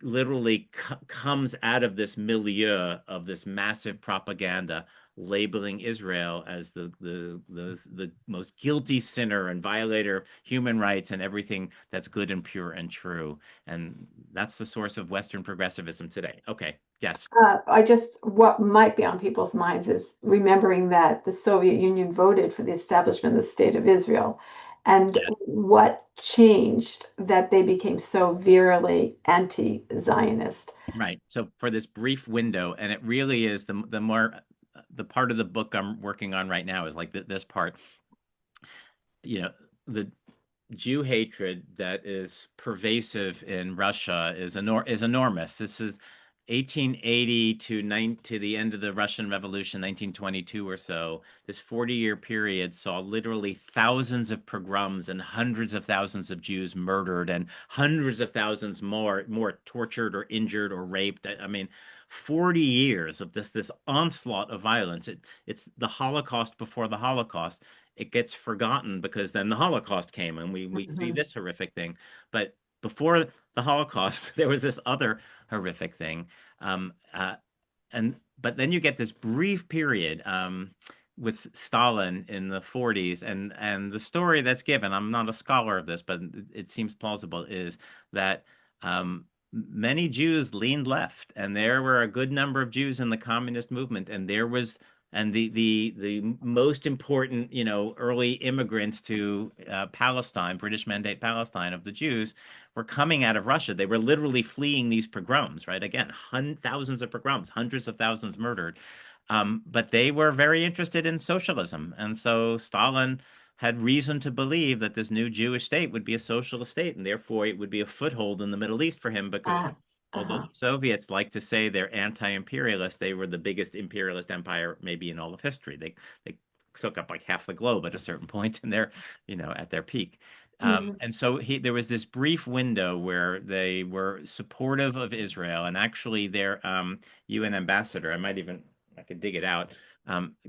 literally comes out of this milieu of this massive propaganda labeling Israel as the most guilty sinner and violator of human rights and everything that's good and pure and true. And that's the source of Western progressivism today. Okay, yes. What might be on people's minds is remembering that the Soviet Union voted for the establishment of the State of Israel, and Yeah. what changed that they became so virulently anti-Zionist. Right. So for this brief window, and it really is the part of the book I'm working on right now is like this part, the Jew hatred that is pervasive in Russia is enormous. This is 1880 to the end of the Russian Revolution, 1922 or so. This 40-year period saw literally thousands of pogroms and hundreds of thousands of Jews murdered and hundreds of thousands more tortured or injured or raped. I mean, 40 years of this onslaught of violence. It's the Holocaust before the Holocaust. It gets forgotten because then the Holocaust came and we see Mhm. this horrific thing. But before the Holocaust, there was this other horrific thing. Um, uh, but then you get this brief period with Stalin in the 40s, and the story that's given, I'm not a scholar of this, but it seems plausible, is that many Jews leaned left, and there were a good number of Jews in the communist movement, and there was and the most important, early immigrants to Palestine, British Mandate Palestine of the Jews, were coming out of Russia. They were literally fleeing these pogroms, right? Again, thousands of pogroms, hundreds of thousands murdered. But they were very interested in socialism. And so Stalin had reason to believe that this new Jewish state would be a socialist state, and therefore it would be a foothold in the Middle East for him because Ah, although uh-huh. the Soviets like to say they're anti-imperialist, they were the biggest imperialist empire maybe in all of history. They took up like half the globe at a certain point in their, at their peak. Mhm. And so there was this brief window where they were supportive of Israel, and actually their UN ambassador, I could dig it out,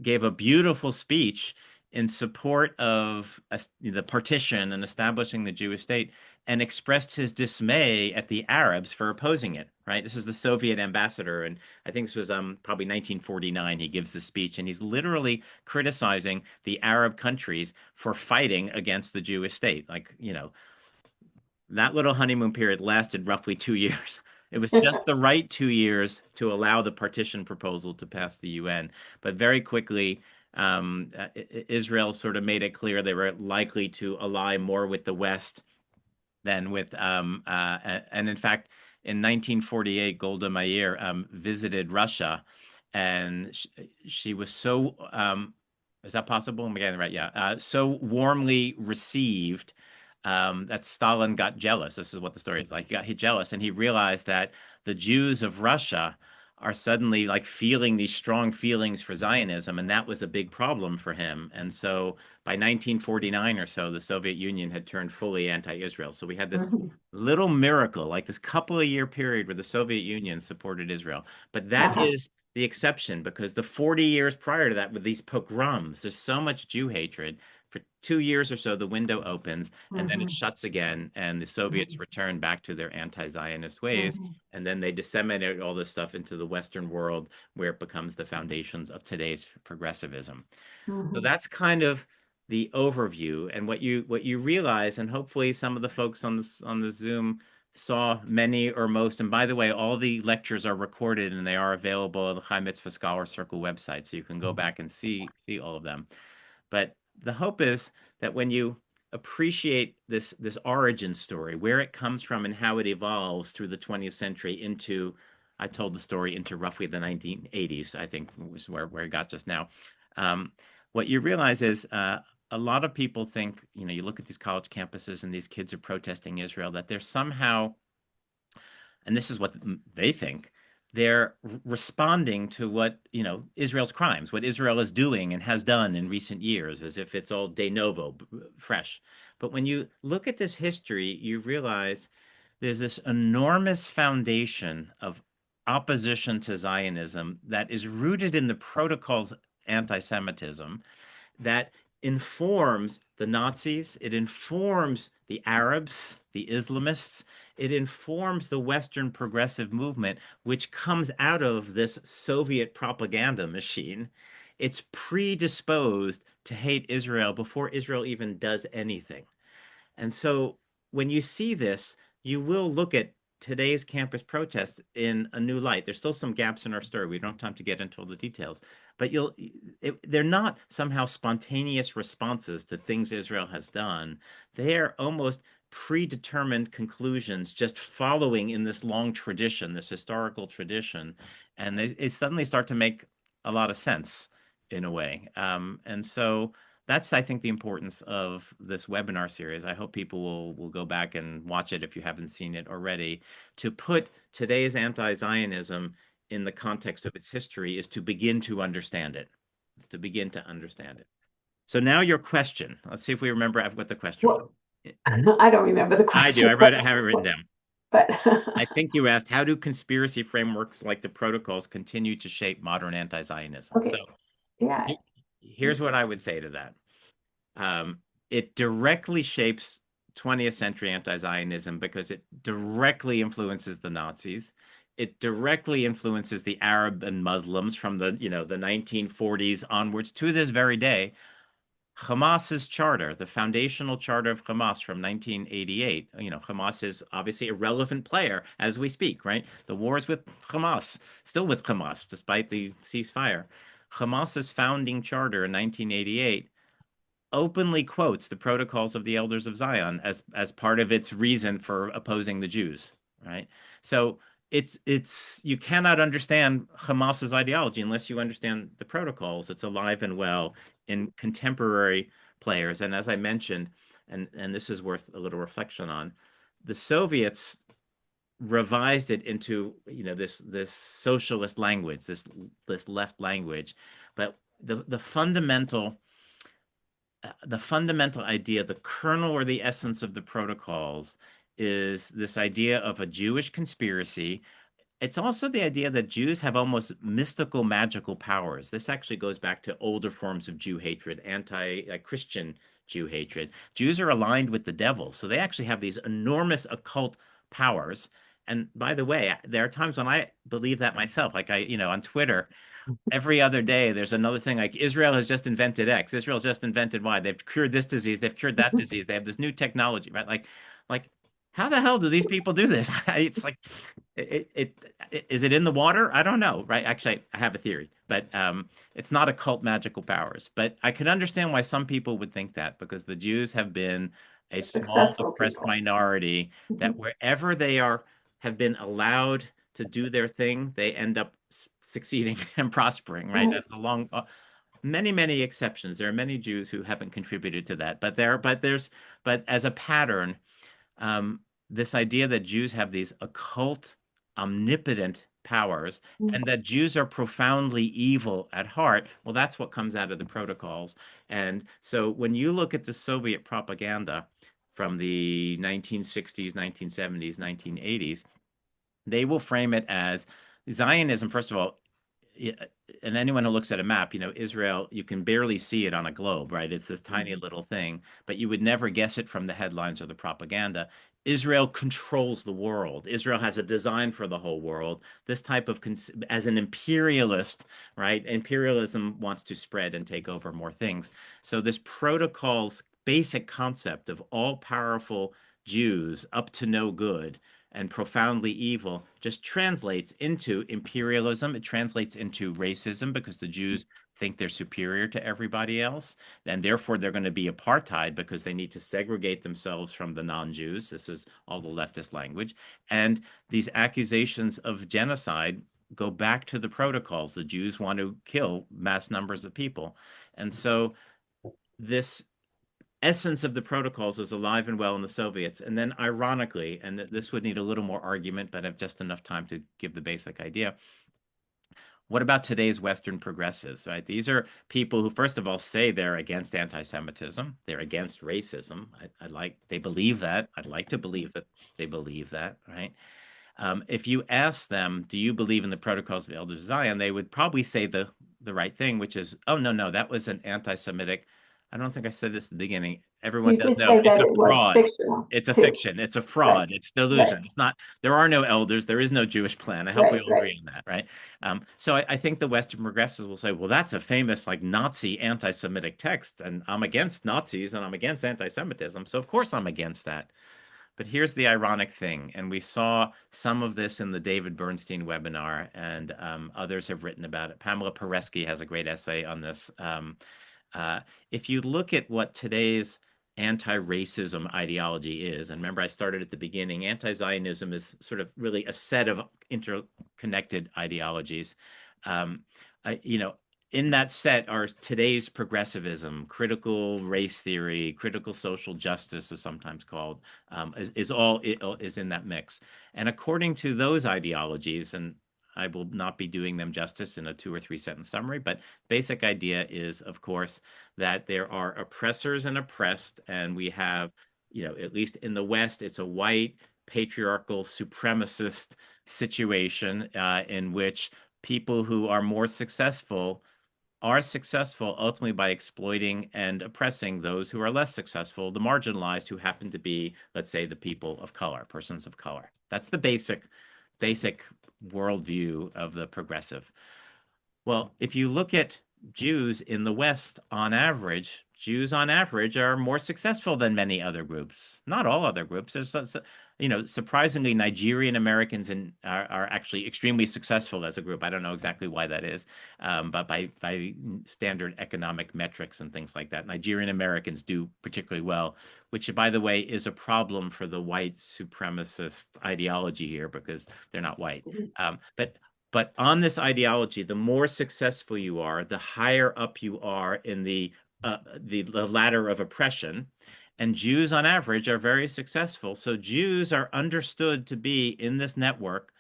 gave a beautiful speech in support of the partition and establishing the Jewish state, and expressed his dismay at the Arabs for opposing it. Right, this is the Soviet ambassador, and I think this was probably 1949. He gives the speech, and he's literally criticizing the Arab countries for fighting against the Jewish state. Like, that little honeymoon period lasted roughly 2 years. It was just the right 2 years to allow the partition proposal to pass the UN. But very quickly, Israel sort of made it clear they were likely to ally more with the West than with, and in fact, in 1948, Golda Meir visited Russia, and she was so Is that possible? Am I getting it right? Yeah. So warmly received that Stalin got jealous. This is what the story is like. He got jealous, and he realized that the Jews of Russia are suddenly like feeling these strong feelings for Zionism, and that was a big problem for him. And so by 1949 or so, the Soviet Union had turned fully anti-Israel. So we had this Mhm. little miracle, like this couple of year period where the Soviet Union supported Israel. But that Uh-huh. is the exception because the 40 years prior to that, with these pogroms, there's so much Jew hatred. For 2 years or so, the window opens and then it Mhm. shuts again, and the Soviets Mhm. return back to their anti-Zionist ways. Mhm. And then they disseminate all this stuff into the Western world where it becomes the foundations of today's progressivism. So Mhm. that's kind of the overview and what you realize, and hopefully some of the folks on the Zoom saw many or most. And by the way, all the lectures are recorded and they are available on the Chai Mitzvah Scholar Circle website, so you can go back and see all of them. But the hope is that when you appreciate this origin story, where it comes from and how it evolves through the 20th century into, I told the story into roughly the 1980s, I think was where it got just now. Um, what you realize is a lot of people think, you look at these college campuses and these kids are protesting Israel, that they're somehow, and this is what they think, they're responding to what Israel's crimes, what Israel is doing and has done in recent years, as if it's all de novo, fresh. But when you look at this history, you realize there's this enormous foundation of opposition to Zionism that is rooted in the protocols anti-Semitism that informs the Nazis, it informs the Arabs, the Islamists, it informs the Western progressive movement, which comes out of this Soviet propaganda machine. It's predisposed to hate Israel before Israel even does anything. And so when you see this, you will look at today's campus protests in a new light. There's still some gaps in our story. We don't have time to get into all the details, but they're not somehow spontaneous responses to things Israel has done. They are almost predetermined conclusions just following in this long tradition, this historical tradition, and they suddenly start to make a lot of sense in a way. And so that's, I think, the importance of this webinar series. I hope people will go back and watch it if you haven't seen it already. To put today's anti-Zionism in the context of its history is to begin to understand it. To begin to understand it. So now your question. Let's see if we remember what the question was. Well, I don't remember the I do. question, I wrote it, have it written down. but I think you asked, how do conspiracy frameworks like the protocols continue to shape modern anti-Zionism? So okay. Yeah. here's what I would say to that. Um, it directly shapes 20th century anti-Zionism because it directly influences the Nazis. It directly influences the Arab and Muslims from the 1940s onwards to this very day. Hamas's charter, the foundational charter of Hamas from 1988. Hamas is obviously a relevant player as we speak, right? The war is with Hamas, still with Hamas, despite the ceasefire. Hamas's founding charter in 1988 openly quotes the protocols of the elders of Zion as part of its reason for opposing the Jews, right? So it's you cannot understand Hamas's ideology unless you understand the protocols. It's alive and well in contemporary players. And as I mentioned, and this is worth a little reflection on, the Soviets revised it into this socialist language, this left language, but the fundamental idea, the kernel or the essence of the protocols is this idea of a Jewish conspiracy. It's also the idea that Jews have almost mystical, magical powers. This actually goes back to older forms of Jew hatred, anti-Christian Jew hatred. Jews are aligned with the devil, so they actually have these enormous occult powers. And by the way, there are times when I believe that myself. Like on Twitter, every other day there's another thing like Israel has just invented X, Israel's just invented Y, they've cured this disease, they've cured that disease, they have this new technology, right? Like how the hell do these people do this? It's like is it in the water? I don't know, right? Actually, I have a theory, but it's not occult magical powers. But I can understand why some people would think that because the Jews have been a small Successful oppressed people. minority that Mhm. wherever they have been allowed to do their thing, they end up succeeding and prospering, right? Right. That's a long many, many exceptions. There are many Jews who haven't contributed to that, but as a pattern, um, this idea that Jews have these occult, omnipotent powers and that Jews are profoundly evil at heart, well, that's what comes out of the protocols. And so when you look at the Soviet propaganda from the 1960s, 1970s, 1980s, they will frame it as Zionism, first of all, and anyone who looks at a map, Israel, you can barely see it on a globe, right? It's this tiny little thing, but you would never guess it from the headlines or the propaganda. Israel controls the world. Israel has a design for the whole world. This type of, as an imperialist, right? Imperialism wants to spread and take over more things. So this protocol's basic concept of all-powerful Jews up to no good and profoundly evil just translates into imperialism. It translates into racism because the Jews think they're superior to everybody else. And therefore, they're going to be apartheid because they need to segregate themselves from the non-Jews. This is all the leftist language. And these accusations of genocide go back to the protocols. The Jews want to kill mass numbers of people. And so this essence of the protocols is alive and well in the Soviets. And then, ironically, and this would need a little more argument, but I have just enough time to give the basic idea. What about today's Western progressives, right? These are people who, first of all, say they're against anti-Semitism, they're against racism. They believe that. I'd like to believe that they believe that, right? If you ask them, do you believe in the protocols of Elders of Zion? They would probably say the right thing, which is, oh, no, no, that was an anti-Semitic. I don't think I said this at the beginning. Everyone You does did know say it's that a it was fraud. fictional It's a too. fiction. It's a Right, fraud. It's delusion. right, It's not, there are no elders. There is no Jewish plan. I hope we right, all right. agree on that, right? So I think the Western progressives will say, well, that's a famous like Nazi anti-Semitic text, and I'm against Nazis and I'm against anti-Semitism. So of course I'm against that. But here's the ironic thing, and we saw some of this in the David Bernstein webinar, and others have written about it. Pamela Paresky has a great essay on this. Uh, if you look at what today's anti-racism ideology is, and remember I started at the beginning, anti-Zionism is sort of really a set of interconnected ideologies. Um, in that set are today's progressivism, critical race theory, critical social justice is sometimes called, is in that mix. And according to those ideologies, and I will not be doing them justice in a 2 or 3 sentence summary, but basic idea is, of course, that there are oppressors and oppressed, and we have, at least in the West, it's a white patriarchal supremacist situation in which people who are more successful are successful ultimately by exploiting and oppressing those who are less successful, the marginalized who happen to be, let's say, the people of color, persons of color. That's the basic worldview of the progressive. Well, if you look at Jews in the West on average, Jews on average are more successful than many other groups. Not all other groups. Surprisingly, Nigerian Americans are actually extremely successful as a group. I don't know exactly why that is, but by standard economic metrics and things like that, Nigerian Americans do particularly well, which, by the way, is a problem for the white supremacist ideology here because they're not white. But on this ideology, the more successful you are, the higher up you are in the ladder of oppression. And Jews, on average, are very successful. So Jews are understood to be in this network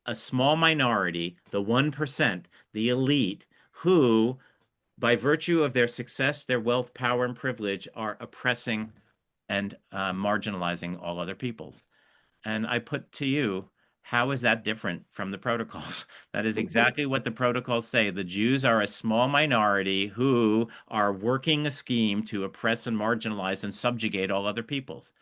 a small minority, the 1%, the elite, who, by virtue of their success, their wealth, power, and privilege, are oppressing and marginalizing all other peoples. And I put to you, how is that different from the protocols? That is exactly what the protocols say. The Jews are a small minority who are working a scheme to oppress and marginalize and subjugate all other peoples.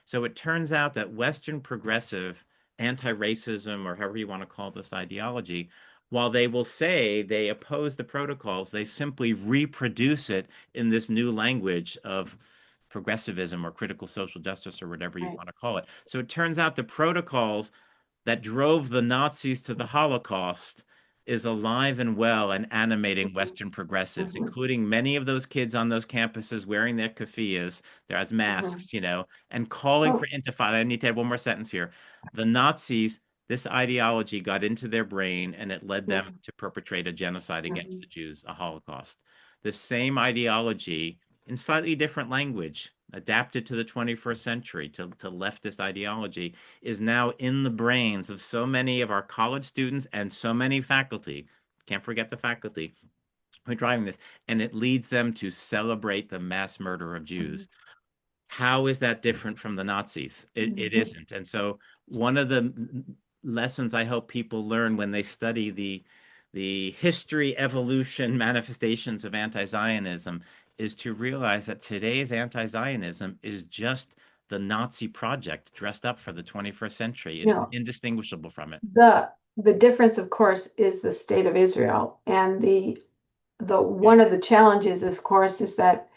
So it turns out that Western progressive anti-racism, or however you want to call this ideology, while they will say they oppose the protocols, they simply reproduce it in this new language of progressivism or critical social justice or whatever you Right. want to call it. So it turns out the protocols that drove the Nazis to the Holocaust is alive and well and animating Western progressives, Mhm, including many of those kids on those campuses wearing their keffiyehs, their as mhm. masks, and calling for Well, intifada. I need to add one more sentence here. The Nazis this ideology got into their brain and it led them Yeah. to perpetrate a genocide against Mhm. the Jews, a Holocaust. The same ideology in slightly different language, adapted to the 21st century, to leftist ideology, is now in the brains of so many of our college students and so many faculty. Can't forget the faculty who are driving this, and it leads them to celebrate the mass murder of Mhm. Jews. How is that different from the Nazis? It Mhm. isn't. And so one of the lessons I hope people learn when they study the history, evolution, manifestations of anti-Zionism is to realize that today's anti-Zionism is just the Nazi project dressed up for the 21st century and No, indistinguishable from it. the difference, of course, is the state of Israel, and the Yeah, one of the challenges, of course, is that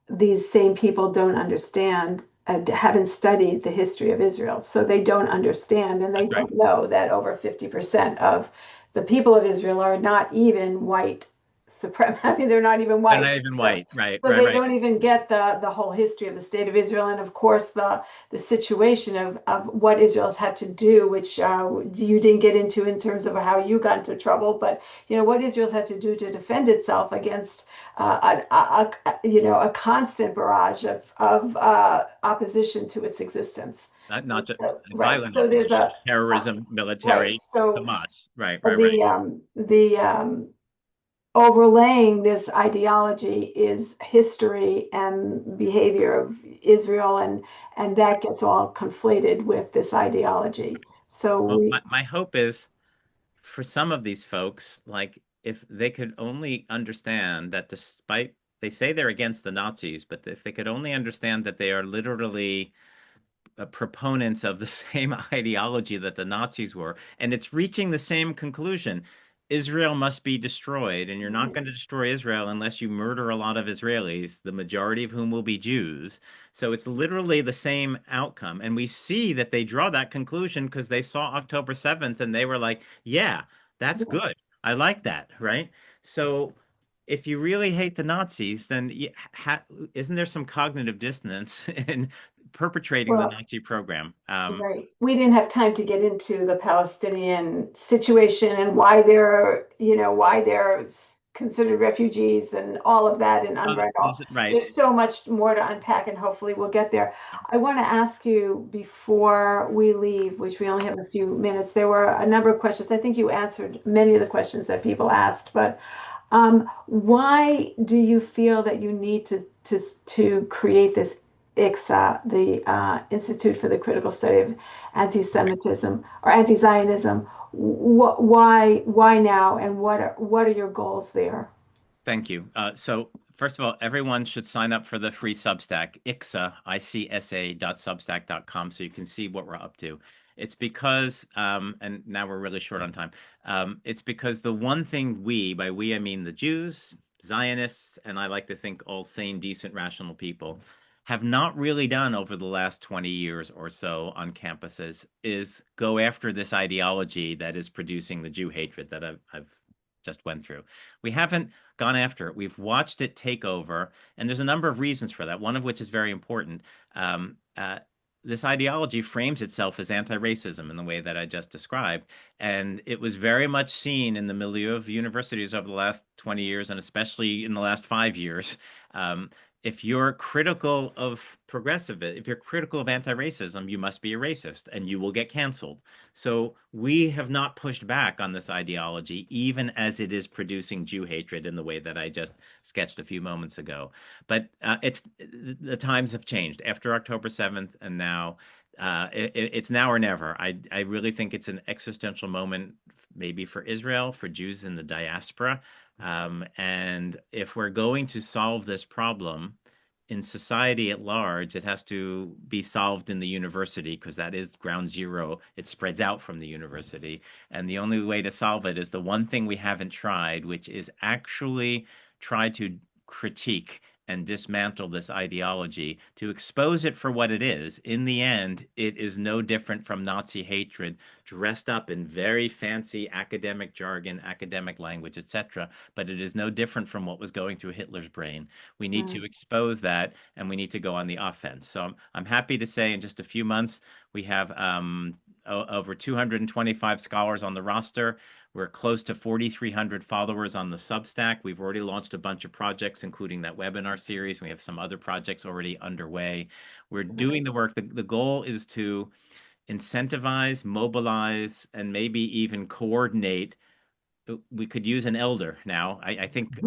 these same people don't understand and haven't studied the history of Israel. So they don't understand and they that's right. don't know that over 50% of the people of Israel are not even white supremacy. I mean, they're not even They're white. not even So, white. Right, so right, they right. don't even get the whole history of the state of Israel, and of course the situation of what Israel's had to do, which you didn't get into in terms of how you got into trouble, but what Israel's had to do to defend itself against a constant barrage of opposition to its existence. Not just So right, violent so there's opposition, a terrorism, right, military, so Hamas. Right, right, right. the overlaying this ideology is history and behavior of Israel, and that gets all conflated with this ideology. So Well, we my hope is for some of these folks, like if they could only understand that despite they say they're against the Nazis, but if they could only understand that they are literally proponents of the same ideology that the Nazis were, and it's reaching the same conclusion. Israel must be destroyed, and you're not going to destroy Israel unless you murder a lot of Israelis, the majority of whom will be Jews. So it's literally the same outcome. And we see that they draw that conclusion because they saw October 7th and they were like, yeah, that's good. I like that, right? So if you really hate the Nazis, then isn't there some cognitive dissonance in perpetrating the well, Nazi program? right. We didn't have time to get into the Palestinian situation and why they're considered refugees and all of that and Oh, UNRWA. And all. right. There's so much more to unpack, and hopefully we'll get there. I want to ask you before we leave, which we only have a few minutes. There were a number of questions. I think you answered many of the questions that people asked, but why do you feel that you need to create this ICSA, the Institute for the Critical Study of Anti-Semitism or Anti-Zionism? Why now, and what are your goals there? Thank you. So first of all, everyone should sign up for the free Substack, ICSA.substack.com, so you can see what we're up to. It's because, and now we're really short on time. It's because the one thing by we I mean the Jews, Zionists, and I like to think all sane, decent, rational people, have not really done over the last 20 years or so on campuses is go after this ideology that is producing the Jew hatred that I've just went through. We haven't gone after it. We've watched it take over, and there's a number of reasons for that. One of which is very important. Um, uh, this ideology frames itself as anti-racism in the way that I just described, and it was very much seen in the milieu of universities over the last 20 years, and especially in the last 5 years. Um, if you're critical of if you're critical of anti-racism, you must be a racist, and you will get canceled. So we have not pushed back on this ideology, even as it is producing Jew hatred in the way that I just sketched a few moments ago. But the times have changed after October 7th, and now it's now or never. I really think it's an existential moment, maybe for Israel, for Jews in the diaspora. And if we're going to solve this problem, in society at large, it has to be solved in the university because that is ground zero. It spreads out from the university. And the only way to solve it is the one thing we haven't tried, which is actually try to critique and dismantle this ideology to expose it for what it is. In the end, it is no different from Nazi hatred dressed up in very fancy academic jargon, academic language, etc. But it is no different from what was going through Hitler's brain. We need to Mm. expose that, and we need to go on the offense. So I'm happy to say in just a few months we have over 225 scholars on the roster. We're close to 4,300 followers on the Substack. We've already launched a bunch of projects, including that webinar series. We have some other projects already underway. We're doing the work. The goal is to incentivize, mobilize, and maybe even coordinate. We could use an elder now. I think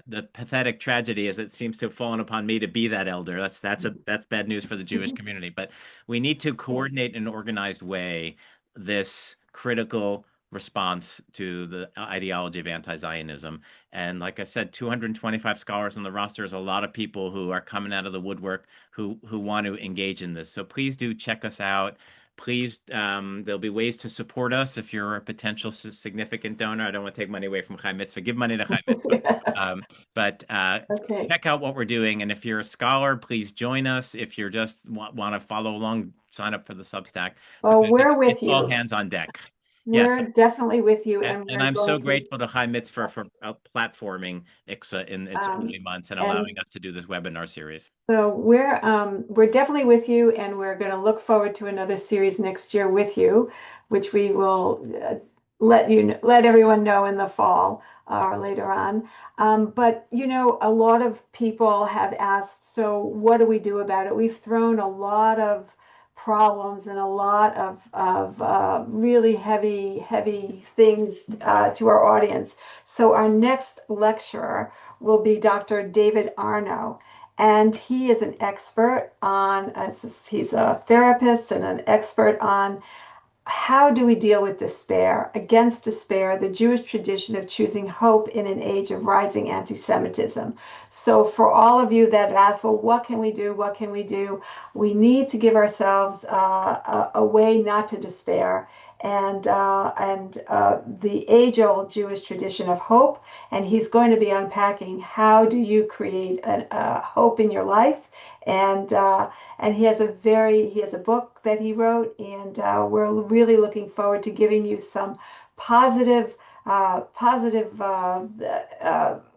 the pathetic tragedy is it seems to have fallen upon me to be that elder. That's bad news for the Jewish community. But we need to coordinate in an organized way this critical response to the ideology of anti-Zionism. And like I said, 225 scholars on the roster is a lot of people who are coming out of the woodwork who want to engage in this. So please do check us out. Please, there'll be ways to support us if you're a potential significant donor. I don't want to take money away from Chai Mitzvah. Give money to Chai Mitzvah. But Okay. check out what we're doing. And if you're a scholar, please join us. If you're just want to follow along, sign up for the Substack Well, because we're it's with all you. hands on deck. Yes. We're definitely with you, and And we're I'm so going to. grateful to Chai Mitzvah for platforming ICSA in its Um, early months and and allowing us to do this webinar series. So we're definitely with you, and we're going to look forward to another series next year with you, which we will let everyone know in the fall or later on. But a lot of people have asked, so what do we do about it? We've thrown a lot of problems and a lot of really heavy things to our audience. So our next lecturer will be Dr. David Arno. And he is an expert on, he's a therapist and an expert on how do we deal with despair, against despair, the Jewish tradition of choosing hope in an age of rising anti-Semitism. So for all of you that ask, well, what can we do? What can we do? We need to give ourselves a way not to despair. And the age-old Jewish tradition of hope, and he's going to be unpacking how do you create a hope in your life, and he has a book that he wrote, and we're really looking forward to giving you some positive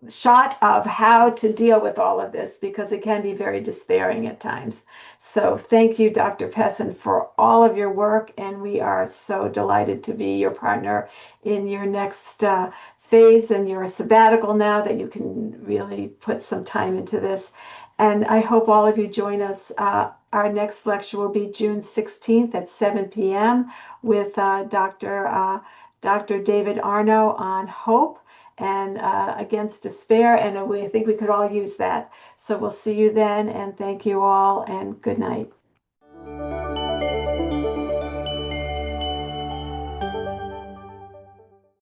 shot of how to deal with all of this, because it can be very despairing at times. So thank you, Dr. Pessin, for all of your work, and we are so delighted to be your partner in your next phase, and you're a sabbatical now that you can really put some time into this. And I hope all of you join us. Our next lecture will be June 16th at 7 p.m. with Dr. David Arno on hope and against despair. And I think we could all use that. So we'll see you then. And thank you all. And good night.